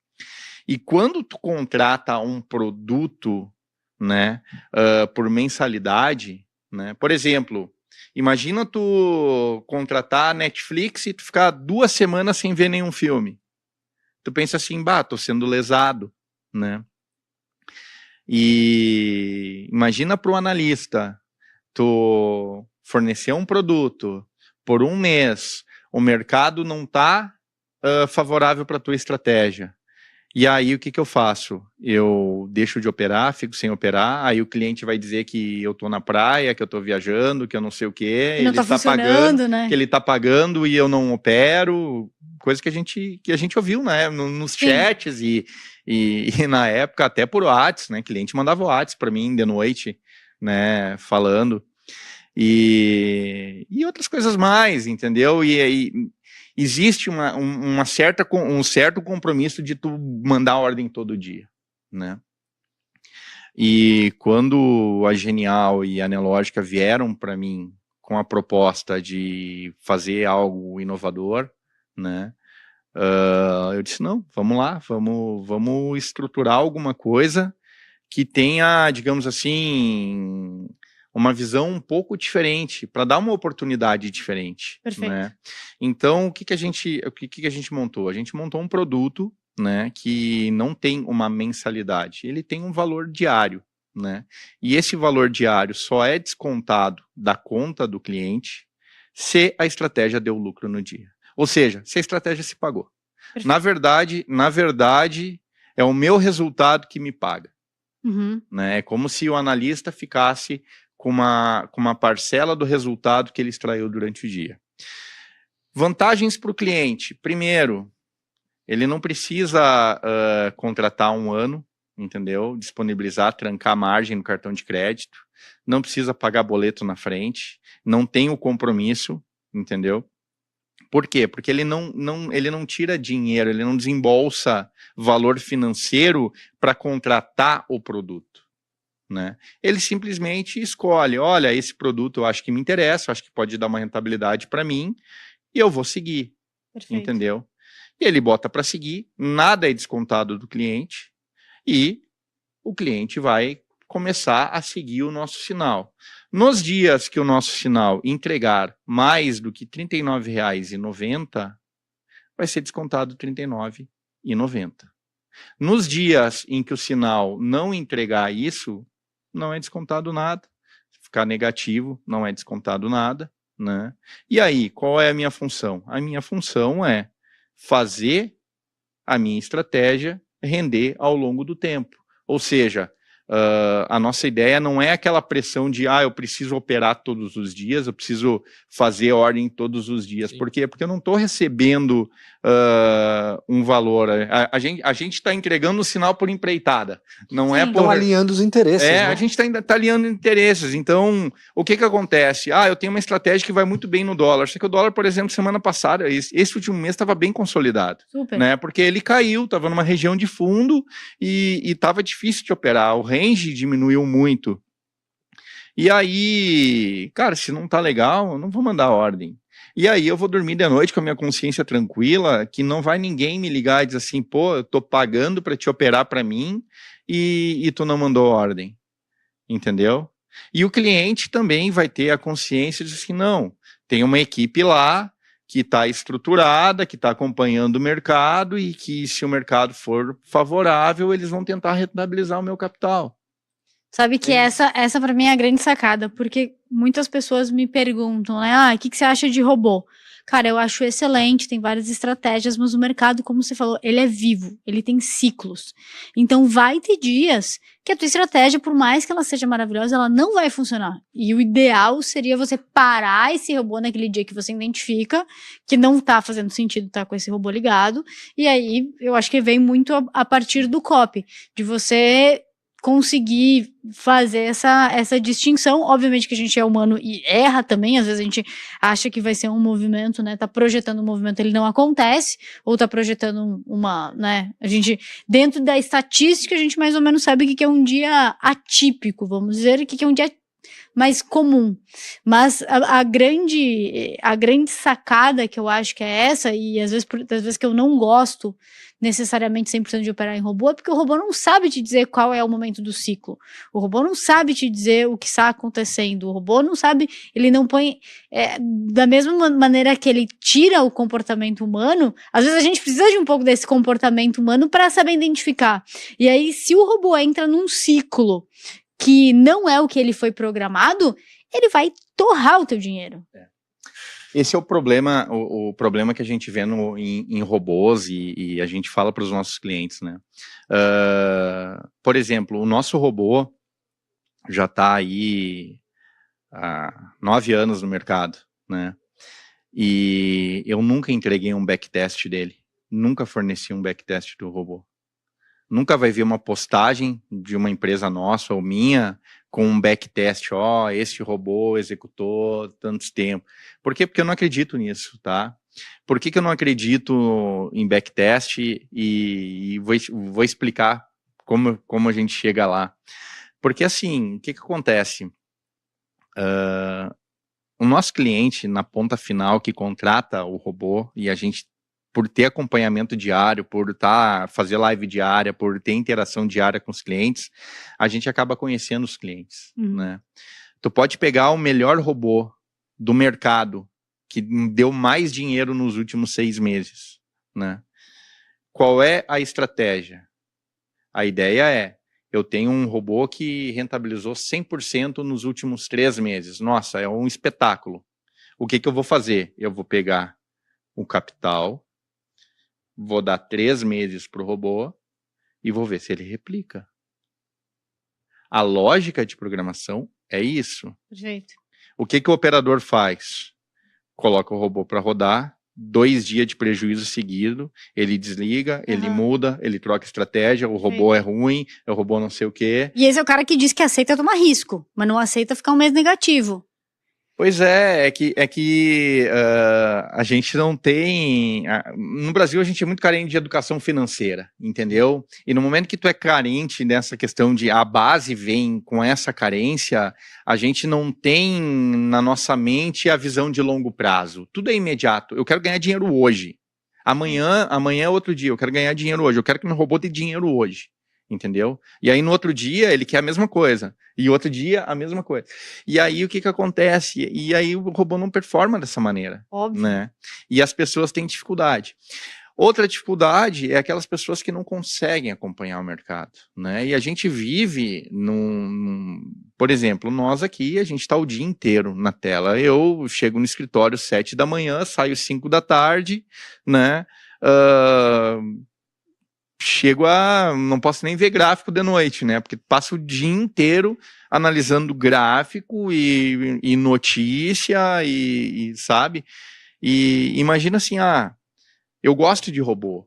Speaker 4: E quando tu contrata um produto, né, por mensalidade, né, por exemplo, imagina tu contratar a Netflix e tu ficar 2 semanas sem ver nenhum filme. Tu pensa assim, tô sendo lesado, né? E imagina para o analista, tu fornecer um produto por 1 mês, o mercado não está favorável para a tua estratégia. E aí o que eu faço? Eu deixo de operar, fico sem operar, aí o cliente vai dizer que eu tô na praia, que eu tô viajando, que eu não sei o quê,
Speaker 3: ele tá pagando, né?
Speaker 4: Que ele tá pagando e eu não opero, coisa que a gente ouviu, né, nos chats e na época até por WhatsApp, né, cliente mandava WhatsApp para mim de noite, né, falando. E outras coisas mais, entendeu? E aí existe um certo compromisso de tu mandar ordem todo dia, né? E quando a Genial e a Nelogica vieram para mim com a proposta de fazer algo inovador, né? Eu disse, não, vamos lá, vamos estruturar alguma coisa que tenha, digamos assim, uma visão um pouco diferente, para dar uma oportunidade diferente.
Speaker 3: Perfeito.
Speaker 4: Né? Então, o que a gente montou? A gente montou um produto, né, que não tem uma mensalidade, ele tem um valor diário, né? E esse valor diário só é descontado da conta do cliente se a estratégia deu lucro no dia. Ou seja, se a estratégia se pagou. Na verdade, é o meu resultado que me paga. Né? É como se o analista ficasse com uma parcela do resultado que ele extraiu durante o dia. Vantagens para o cliente. Primeiro, ele não precisa contratar um ano, entendeu? Disponibilizar, trancar margem no cartão de crédito, não precisa pagar boleto na frente, não tem o compromisso, entendeu? Por quê? Porque ele não tira dinheiro, ele não desembolsa valor financeiro para contratar o produto, né? Ele simplesmente escolhe, olha, esse produto eu acho que me interessa, eu acho que pode dar uma rentabilidade para mim, e eu vou seguir. Perfeito. Entendeu? E ele bota para seguir, nada é descontado do cliente, e o cliente vai começar a seguir o nosso sinal. Nos dias que o nosso sinal entregar mais do que R$ 39,90, vai ser descontado R$ 39,90. Nos dias em que o sinal não entregar isso, não é descontado nada. Se ficar negativo, não é descontado nada, né? E aí, qual é a minha função? A minha função é fazer a minha estratégia render ao longo do tempo. Ou seja, a nossa ideia não é aquela pressão de eu preciso operar todos os dias, eu preciso fazer ordem todos os dias. Sim. Por quê? Porque eu não estou recebendo um valor. A gente está entregando o sinal por empreitada. Não é por...
Speaker 2: Estão alinhando os interesses. Né?
Speaker 4: A gente está alinhando interesses. Então, o que acontece? Eu tenho uma estratégia que vai muito bem no dólar. Só que o dólar, por exemplo, semana passada, esse último mês estava bem consolidado. Super. Né? Porque ele caiu, estava numa região de fundo e estava difícil de operar. O range diminuiu muito. E aí, cara, se não tá legal, eu não vou mandar ordem. E aí eu vou dormir de noite com a minha consciência tranquila, que não vai ninguém me ligar e dizer assim, pô, eu tô pagando para te operar para mim e tu não mandou ordem. Entendeu? E o cliente também vai ter a consciência de assim, não, tem uma equipe lá que está estruturada, que está acompanhando o mercado e que, se o mercado for favorável, eles vão tentar rentabilizar o meu capital.
Speaker 3: Sabe que essa para mim é a grande sacada, porque muitas pessoas me perguntam, né, o que você acha de robô? Cara, eu acho excelente, tem várias estratégias, mas o mercado, como você falou, ele é vivo, ele tem ciclos. Então vai ter dias que a tua estratégia, por mais que ela seja maravilhosa, ela não vai funcionar. E o ideal seria você parar esse robô naquele dia que você identifica que não tá fazendo sentido estar com esse robô ligado. E aí, eu acho que vem muito a partir do copy, de você conseguir fazer essa distinção. Obviamente que a gente é humano e erra também, às vezes a gente acha que vai ser um movimento, né, tá projetando um movimento, ele não acontece, ou tá projetando né, a gente, dentro da estatística, a gente mais ou menos sabe o que é um dia atípico, vamos dizer, o que é um dia mais comum, mas a grande sacada que eu acho que é essa, e às vezes que eu não gosto necessariamente 100% de operar em robô, é porque o robô não sabe te dizer qual é o momento do ciclo, o robô não sabe te dizer o que está acontecendo, o robô não sabe, ele não põe, da mesma maneira que ele tira o comportamento humano, às vezes a gente precisa de um pouco desse comportamento humano para saber identificar, e aí se o robô entra num ciclo que não é o que ele foi programado, ele vai torrar o teu dinheiro.
Speaker 4: Esse é o problema, o problema que a gente vê em robôs e a gente fala para os nossos clientes, né? Por exemplo, o nosso robô já está aí há 9 anos no mercado, né? E eu nunca entreguei um backtest dele, nunca forneci um backtest do robô. Nunca vai ver uma postagem de uma empresa nossa ou minha com um backtest, este robô executou tantos tempos. Por quê? Porque eu não acredito nisso, tá? Por que eu não acredito em backtest e vou explicar como a gente chega lá. Porque assim, o que acontece? O nosso cliente, na ponta final, que contrata o robô, e a gente, por ter acompanhamento diário, por fazer live diária, por ter interação diária com os clientes, a gente acaba conhecendo os clientes, né? Tu pode pegar o melhor robô do mercado, que deu mais dinheiro nos últimos 6 meses, né? Qual é a estratégia? A ideia é, eu tenho um robô que rentabilizou 100% nos últimos 3 meses. Nossa, é um espetáculo. O que eu vou fazer? Eu vou pegar o capital, vou dar 3 meses para o robô e vou ver se ele replica. A lógica de programação é isso.
Speaker 3: Perfeito.
Speaker 4: O que o operador faz? Coloca o robô para rodar, 2 dias de prejuízo seguido, ele desliga, ele muda, ele troca estratégia, o robô é ruim, o robô não sei o quê.
Speaker 3: E esse é o cara que diz que aceita tomar risco, mas não aceita ficar um mês negativo.
Speaker 4: Pois é que a gente não tem... No Brasil, a gente é muito carente de educação financeira, entendeu? E no momento que tu é carente nessa questão de a base vem com essa carência, a gente não tem na nossa mente a visão de longo prazo. Tudo é imediato. Eu quero ganhar dinheiro hoje. Amanhã é outro dia. Eu quero ganhar dinheiro hoje. Eu quero que meu robô dê dinheiro hoje. Entendeu? E aí no outro dia ele quer a mesma coisa. E outro dia a mesma coisa. E aí o que acontece? E aí o robô não performa dessa maneira.
Speaker 3: Óbvio.
Speaker 4: Né? E as pessoas têm dificuldade. Outra dificuldade é aquelas pessoas que não conseguem acompanhar o mercado. Né? E a gente vive por exemplo, nós aqui, a gente está o dia inteiro na tela. Eu chego no escritório 7 da manhã, saio 5 da tarde, né? Chego não posso nem ver gráfico de noite, né? Porque passo o dia inteiro analisando gráfico e notícia e sabe? E imagina assim, eu gosto de robô,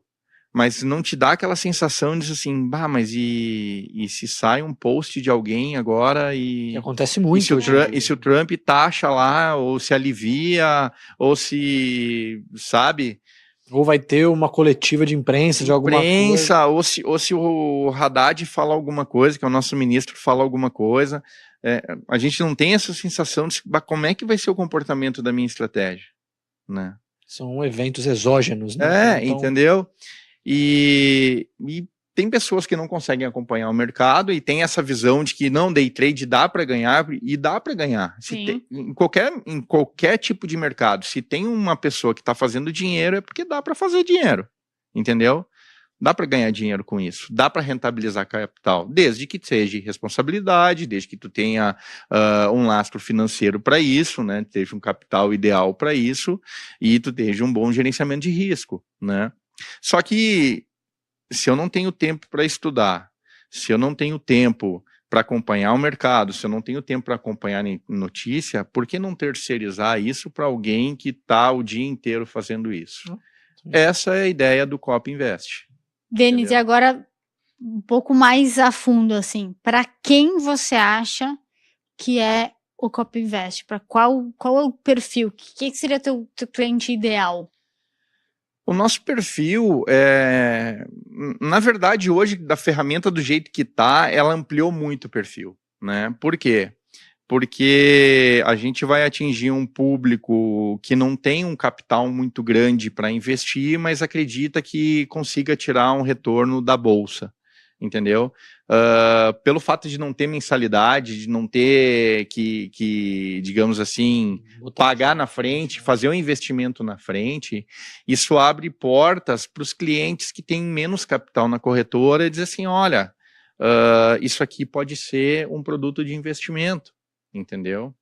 Speaker 4: mas não te dá aquela sensação de assim, mas e se sai um post de alguém agora e...
Speaker 2: Que acontece muito.
Speaker 4: E se o Trump taxa lá, ou se alivia, ou se, sabe...
Speaker 2: Ou vai ter uma coletiva de imprensa de alguma coisa.
Speaker 4: Ou se o Haddad fala alguma coisa, que é o nosso ministro fala alguma coisa. A gente não tem essa sensação de como é que vai ser o comportamento da minha estratégia, né?
Speaker 2: São eventos exógenos, né?
Speaker 4: Então... entendeu? E tem pessoas que não conseguem acompanhar o mercado e tem essa visão de que não, day trade dá para ganhar, e dá para ganhar. Em qualquer tipo de mercado, se tem uma pessoa que está fazendo dinheiro, é porque dá para fazer dinheiro, entendeu? Dá para ganhar dinheiro com isso, dá para rentabilizar capital, desde que seja responsabilidade, desde que tu tenha um lastro financeiro para isso, né? Esteja um capital ideal para isso e tu esteja um bom gerenciamento de risco, né? Só que se eu não tenho tempo para estudar, se eu não tenho tempo para acompanhar o mercado, se eu não tenho tempo para acompanhar notícia, por que não terceirizar isso para alguém que está o dia inteiro fazendo isso? Essa é a ideia do Cop Invest.
Speaker 3: Denis, e agora um pouco mais a fundo, assim, para quem você acha que é o Cop Invest? Para qual é o perfil? Que seria teu cliente ideal?
Speaker 4: O nosso perfil, na verdade, hoje, da ferramenta do jeito que está, ela ampliou muito o perfil, né? Por quê? Porque a gente vai atingir um público que não tem um capital muito grande para investir, mas acredita que consiga tirar um retorno da bolsa, entendeu? Pelo fato de não ter mensalidade, de não ter que digamos assim, pagar na frente, fazer um investimento na frente, isso abre portas para os clientes que têm menos capital na corretora e dizer assim, olha, isso aqui pode ser um produto de investimento, entendeu?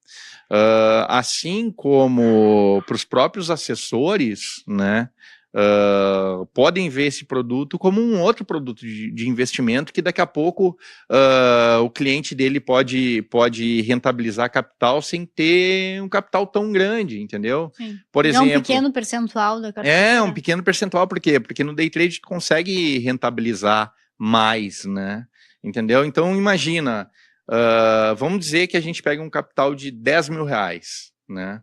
Speaker 4: Assim como para os próprios assessores, né? Podem ver esse produto como um outro produto de investimento que daqui a pouco o cliente dele pode rentabilizar capital sem ter um capital tão grande, entendeu?
Speaker 3: Sim.
Speaker 4: Por exemplo,
Speaker 3: um pequeno percentual da carteira.
Speaker 4: Um pequeno percentual, por quê? Porque no day trade tu consegue rentabilizar mais, né? Entendeu? Então imagina, Vamos dizer que a gente pega um capital de 10 mil reais, né?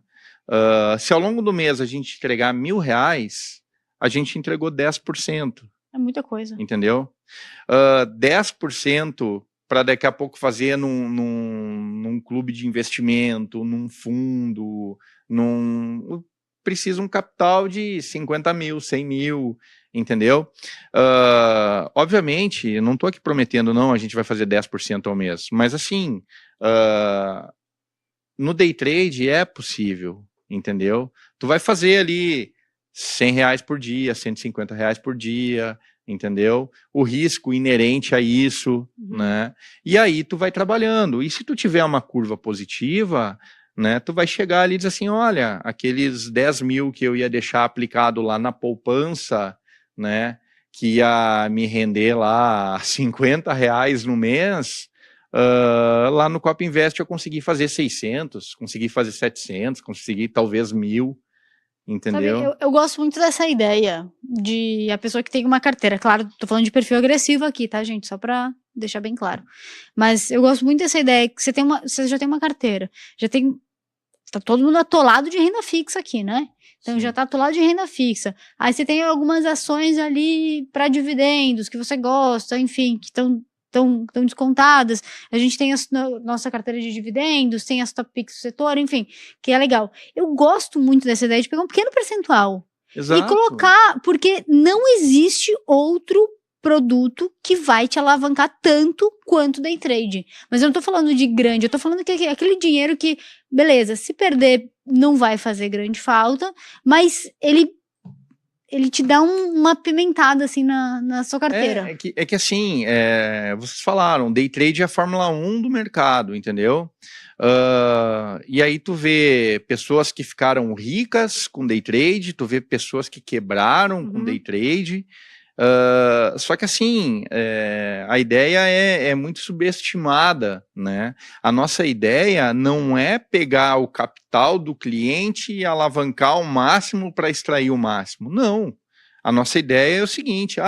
Speaker 4: Se ao longo do mês a gente entregar R$1.000, a gente entregou 10%.
Speaker 3: É muita coisa.
Speaker 4: Entendeu? 10% para daqui a pouco fazer num clube de investimento, num fundo, precisa um capital de 50 mil, 100 mil, entendeu? Obviamente, eu não estou aqui prometendo, não, a gente vai fazer 10% ao mês, mas assim, no day trade é possível, entendeu? Tu vai fazer ali R$100 por dia, R$150 por dia, entendeu? O risco inerente a isso, né? E aí tu vai trabalhando. E se tu tiver uma curva positiva, né? Tu vai chegar ali e dizer assim, olha, aqueles 10 mil que eu ia deixar aplicado lá na poupança, né? Que ia me render lá R$50 no mês, lá no Copa Invest eu consegui fazer 600, consegui fazer 700, consegui talvez 1.000, entendeu?
Speaker 3: Sabe, eu gosto muito dessa ideia de a pessoa que tem uma carteira. Claro, tô falando de perfil agressivo aqui, tá, gente? Só pra deixar bem claro. Mas eu gosto muito dessa ideia que você já tem uma carteira, tá todo mundo atolado de renda fixa aqui, né? Então já tá atolado de renda fixa. Aí você tem algumas ações ali para dividendos que você gosta, enfim, que estão descontadas. A gente tem a nossa carteira de dividendos, tem as top picks do setor, enfim, que é legal. Eu gosto muito dessa ideia de pegar um pequeno percentual e colocar, porque não existe outro produto que vai te alavancar tanto quanto day trade. Mas eu não tô falando de grande, eu tô falando que aquele dinheiro que, beleza, se perder não vai fazer grande falta, mas ele te dá uma pimentada, assim, na sua carteira.
Speaker 4: É que assim, vocês falaram, day trade é a Fórmula 1 do mercado, entendeu? E aí tu vê pessoas que ficaram ricas com day trade, tu vê pessoas que quebraram com day trade, só que assim, a ideia é muito subestimada, né? A nossa ideia não é pegar o capital do cliente e alavancar o máximo para extrair o máximo, não. A nossa ideia é o seguinte,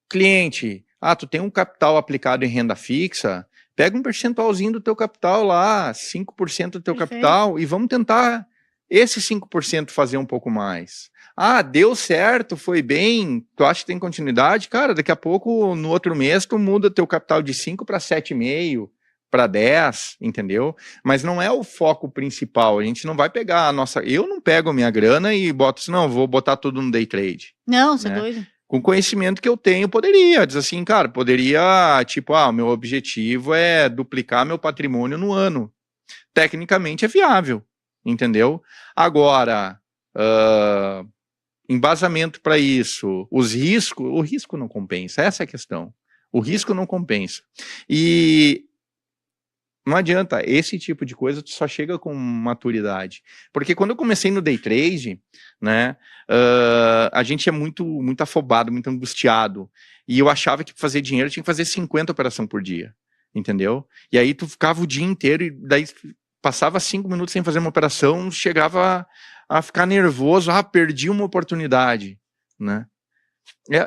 Speaker 4: cliente, tu tem um capital aplicado em renda fixa, pega um percentualzinho do teu capital lá, 5% do teu capital, e vamos tentar esse 5% fazer um pouco mais. Deu certo, foi bem, tu acha que tem continuidade? Cara, daqui a pouco, no outro mês, tu muda teu capital de 5 para 7,5, para 10, entendeu? Mas não é o foco principal, a gente não vai pegar a nossa... Eu não pego a minha grana e boto assim, não, vou botar tudo no day trade.
Speaker 3: Não, você é doido.
Speaker 4: Com o conhecimento que eu tenho, poderia, diz assim, cara, poderia, tipo, o meu objetivo é duplicar meu patrimônio no ano. Tecnicamente é viável, entendeu? Agora, embasamento para isso, o risco não compensa, essa é a questão. O risco não compensa. E não adianta, esse tipo de coisa tu só chega com maturidade. Porque quando eu comecei no day trade, né, a gente é muito afobado, muito angustiado. E eu achava que para fazer dinheiro tinha que fazer 50 operações por dia, entendeu? E aí tu ficava o dia inteiro e daí passava 5 minutos sem fazer uma operação, chegava a ficar nervoso, perdi uma oportunidade, né?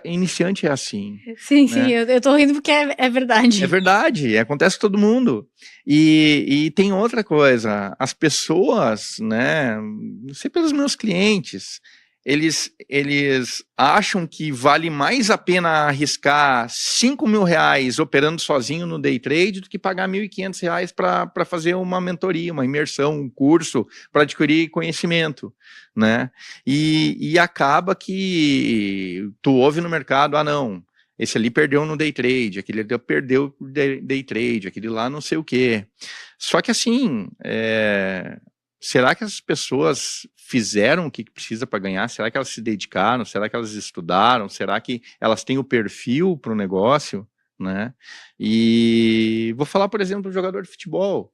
Speaker 4: Iniciante é assim.
Speaker 3: Sim,
Speaker 4: né?
Speaker 3: eu tô rindo porque é verdade.
Speaker 4: É verdade, acontece com todo mundo. E tem outra coisa, as pessoas, né, não sei pelos meus clientes, eles acham que vale mais a pena arriscar R$5.000 operando sozinho no day trade do que pagar R$1.500 para fazer uma mentoria, uma imersão, um curso, para adquirir conhecimento, né? E acaba que tu ouve no mercado, não, esse ali perdeu no day trade, aquele ali perdeu no day trade, aquele lá não sei o quê. Só que assim, será que as pessoas fizeram o que precisa para ganhar? Será que elas se dedicaram? Será que elas estudaram? Será que elas têm o perfil para o negócio? Né? E vou falar, por exemplo, do jogador de futebol.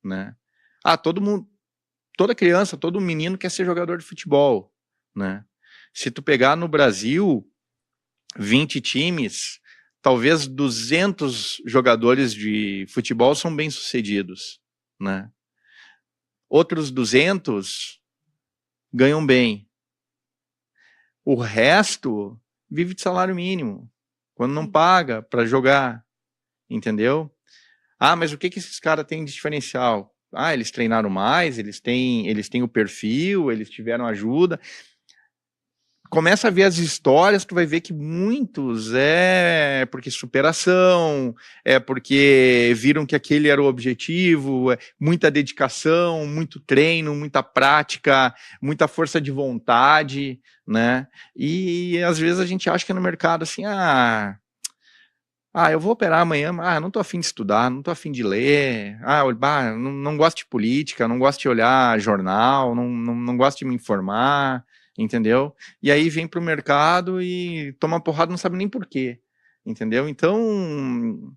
Speaker 4: Né? Todo mundo, toda criança, todo menino quer ser jogador de futebol. Né? Se tu pegar no Brasil 20 times, talvez 200 jogadores de futebol são bem-sucedidos. Né? Outros 200 ganham bem. O resto vive de salário mínimo, quando não paga para jogar, entendeu? Ah, mas o que esses caras têm de diferencial? Ah, eles treinaram mais, eles têm o perfil, eles tiveram ajuda. Começa a ver as histórias, tu vai ver que muitos é porque superação, é porque viram que aquele era o objetivo, muita dedicação, muito treino, muita prática, muita força de vontade, né? E às vezes a gente acha que no mercado assim, eu vou operar amanhã, não tô afim de estudar, não tô afim de ler, não gosto de política, não gosto de olhar jornal, não gosto de me informar, entendeu? E aí vem pro mercado e toma uma porrada, não sabe nem por quê, entendeu? Então,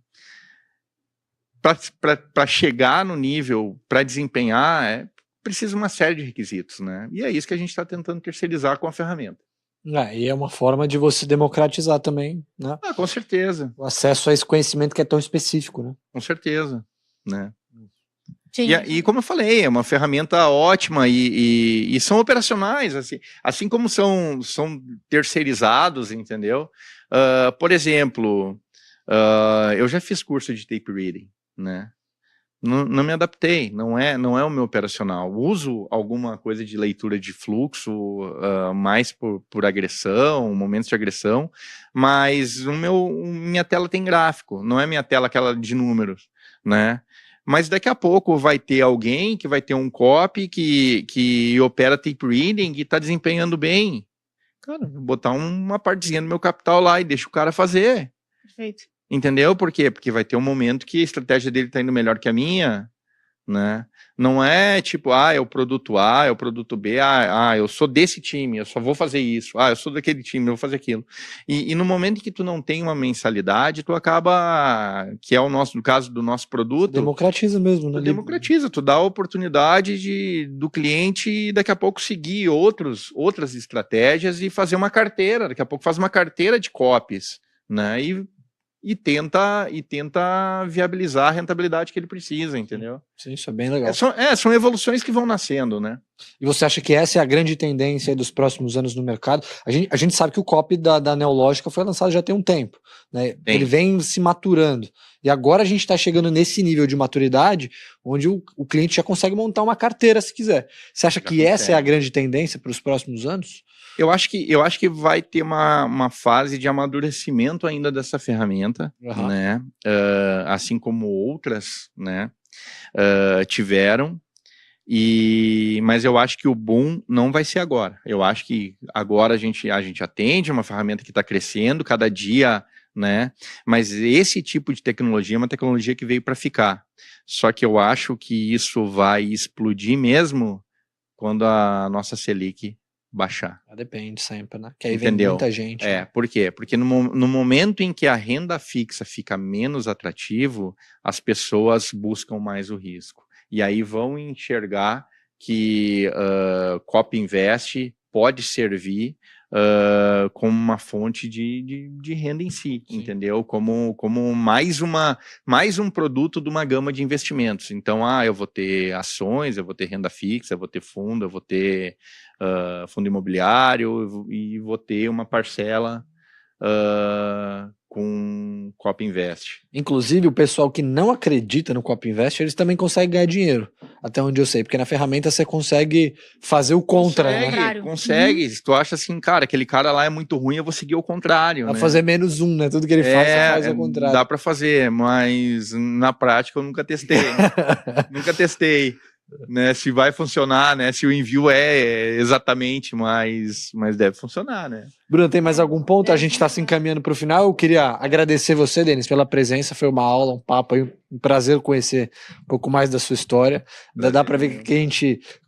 Speaker 4: para chegar no nível, para desempenhar, precisa uma série de requisitos, né? E é isso que a gente está tentando terceirizar com a ferramenta.
Speaker 2: E é uma forma de você democratizar também, né?
Speaker 4: Com certeza.
Speaker 2: O acesso a esse conhecimento que é tão específico, né?
Speaker 4: Com certeza, né?
Speaker 3: Sim.
Speaker 4: E como eu falei, é uma ferramenta ótima e são operacionais, assim como são terceirizados, entendeu? Por exemplo, eu já fiz curso de tape reading, né? Não me adaptei, não é o meu operacional. Uso alguma coisa de leitura de fluxo, mais por agressão, momentos de agressão, mas minha tela tem gráfico, não é minha tela aquela de números, né? Mas daqui a pouco vai ter alguém que vai ter um copy que opera tape reading e está desempenhando bem. Cara, vou botar uma partezinha do meu capital lá e deixa o cara fazer.
Speaker 3: Perfeito.
Speaker 4: Entendeu? Por quê? Porque vai ter um momento que a estratégia dele está indo melhor que a minha, né? Não é tipo, é o produto A, é o produto B, eu sou desse time, eu só vou fazer isso, eu sou daquele time, eu vou fazer aquilo. E no momento que tu não tem uma mensalidade, tu acaba, que é no caso do nosso produto...
Speaker 2: Democratiza mesmo, né?
Speaker 4: Tu democratiza, tu dá a oportunidade do cliente daqui a pouco seguir outras estratégias e fazer uma carteira, daqui a pouco faz uma carteira de copies, né? E tenta viabilizar a rentabilidade que ele precisa, entendeu?
Speaker 2: Sim, isso é bem legal.
Speaker 4: São evoluções que vão nascendo, né?
Speaker 2: E você acha que essa é a grande tendência aí dos próximos anos no mercado? A gente sabe que o copy da Neológica foi lançado já tem um tempo, né? Ele vem se maturando. E agora a gente está chegando nesse nível de maturidade onde o cliente já consegue montar uma carteira se quiser. Você acha que essa é a grande tendência para os próximos anos?
Speaker 4: Eu acho que vai ter uma fase de amadurecimento ainda dessa ferramenta, né? Assim como outras, né? Tiveram. Mas eu acho que o boom não vai ser agora. Eu acho que agora a gente atende uma ferramenta que está crescendo cada dia, né? Mas esse tipo de tecnologia é uma tecnologia que veio para ficar. Só que eu acho que isso vai explodir mesmo quando a nossa Selic baixar.
Speaker 2: Depende sempre, né? Que aí vem muita gente.
Speaker 4: Por quê? Porque no momento em que a renda fixa fica menos atrativo, as pessoas buscam mais o risco. E aí vão enxergar que Copy Invest pode servir como uma fonte de renda em si, entendeu? Como mais um produto de uma gama de investimentos. Então, eu vou ter ações, eu vou ter renda fixa, eu vou ter fundo, eu vou ter fundo imobiliário e vou ter uma parcela com Copy Invest.
Speaker 2: Inclusive, o pessoal que não acredita no Copy Invest, eles também conseguem ganhar dinheiro, até onde eu sei, porque na ferramenta você consegue fazer o contra, né?
Speaker 4: Consegue. Se tu acha assim, cara, aquele cara lá é muito ruim, eu vou seguir o contrário,
Speaker 2: né? Fazer menos um, né? Tudo que ele faz, você faz ao contrário.
Speaker 4: Dá pra fazer, mas na prática eu nunca testei. Nunca testei. Né, se vai funcionar, né, se o envio é exatamente, mas deve funcionar, né.
Speaker 2: Bruno, tem mais algum ponto? A gente está se encaminhando para o final. Eu queria agradecer você, Denis, pela presença. Foi uma aula, um papo aí, um prazer conhecer um pouco mais da sua história. Dá para ver que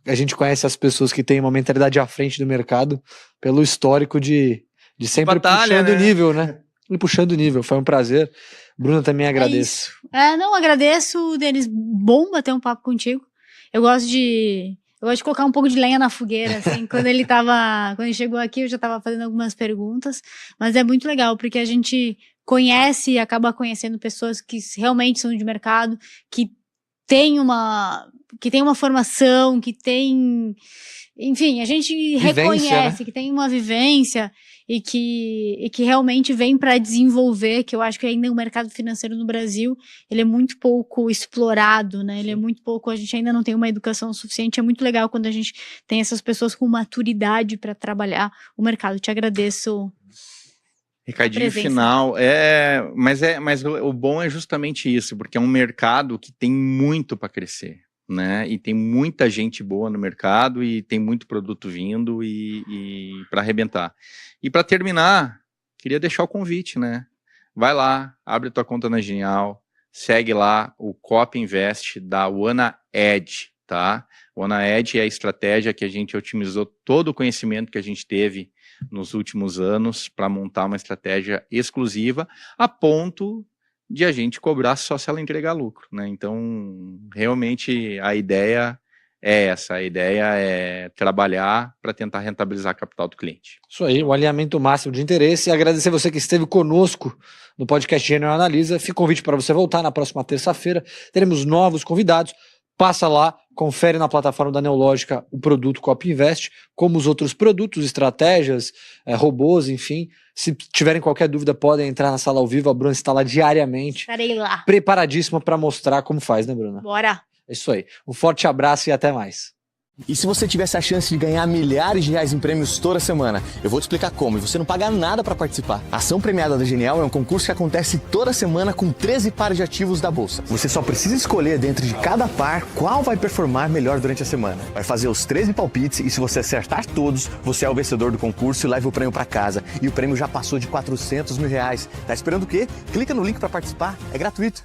Speaker 2: a gente conhece as pessoas que têm uma mentalidade à frente do mercado pelo histórico de sempre puxando o nível, né? E puxando o nível. Foi um prazer. Bruno, também agradeço.
Speaker 3: Não, agradeço, Denis. Bom bater um papo contigo. Eu gosto de colocar um pouco de lenha na fogueira, assim. Quando ele chegou aqui, eu já estava fazendo algumas perguntas, mas é muito legal, porque a gente conhece e acaba conhecendo pessoas que realmente são de mercado, que tem uma formação, que tem... Enfim, a gente reconhece, né? Que tem uma vivência e que realmente vem para desenvolver, que eu acho que ainda o mercado financeiro no Brasil, ele é muito pouco explorado, né? Ele é muito pouco, a gente ainda não tem uma educação suficiente. É muito legal quando a gente tem essas pessoas com maturidade para trabalhar o mercado. Te agradeço.
Speaker 4: Recadinho final, mas o bom é justamente isso, porque é um mercado que tem muito para crescer, né? E tem muita gente boa no mercado e tem muito produto vindo e para arrebentar. E para terminar, queria deixar o convite, né? Vai lá, abre tua conta na Genial, segue lá o Copy Invest da Wanna Edge, tá? Wanna Edge é a estratégia que a gente otimizou todo o conhecimento que a gente teve nos últimos anos para montar uma estratégia exclusiva a ponto de a gente cobrar só se ela entregar lucro, né? Então, realmente, a ideia é essa. A ideia é trabalhar para tentar rentabilizar a capital do cliente.
Speaker 2: Isso aí, o alinhamento máximo de interesse. E agradecer você que esteve conosco no podcast Genial Analisa. Fica o convite para você voltar na próxima terça-feira. Teremos novos convidados. Passa lá, confere na plataforma da Neológica o produto Copy Invest, como os outros produtos, estratégias, robôs, enfim. Se tiverem qualquer dúvida, podem entrar na sala ao vivo. A Bruna está lá diariamente.
Speaker 3: Estarei lá.
Speaker 2: Preparadíssima para mostrar como faz, né, Bruna?
Speaker 3: Bora!
Speaker 2: É isso aí. Um forte abraço e até mais.
Speaker 5: E se você tivesse a chance de ganhar milhares de reais em prêmios toda semana? Eu vou te explicar como, e você não paga nada para participar. A Ação Premiada da Genial é um concurso que acontece toda semana com 13 pares de ativos da Bolsa. Você só precisa escolher dentro de cada par qual vai performar melhor durante a semana. Vai fazer os 13 palpites e se você acertar todos, você é o vencedor do concurso e leva o prêmio para casa. E o prêmio já passou de 400 mil reais. Tá esperando o quê? Clica no link para participar, é gratuito.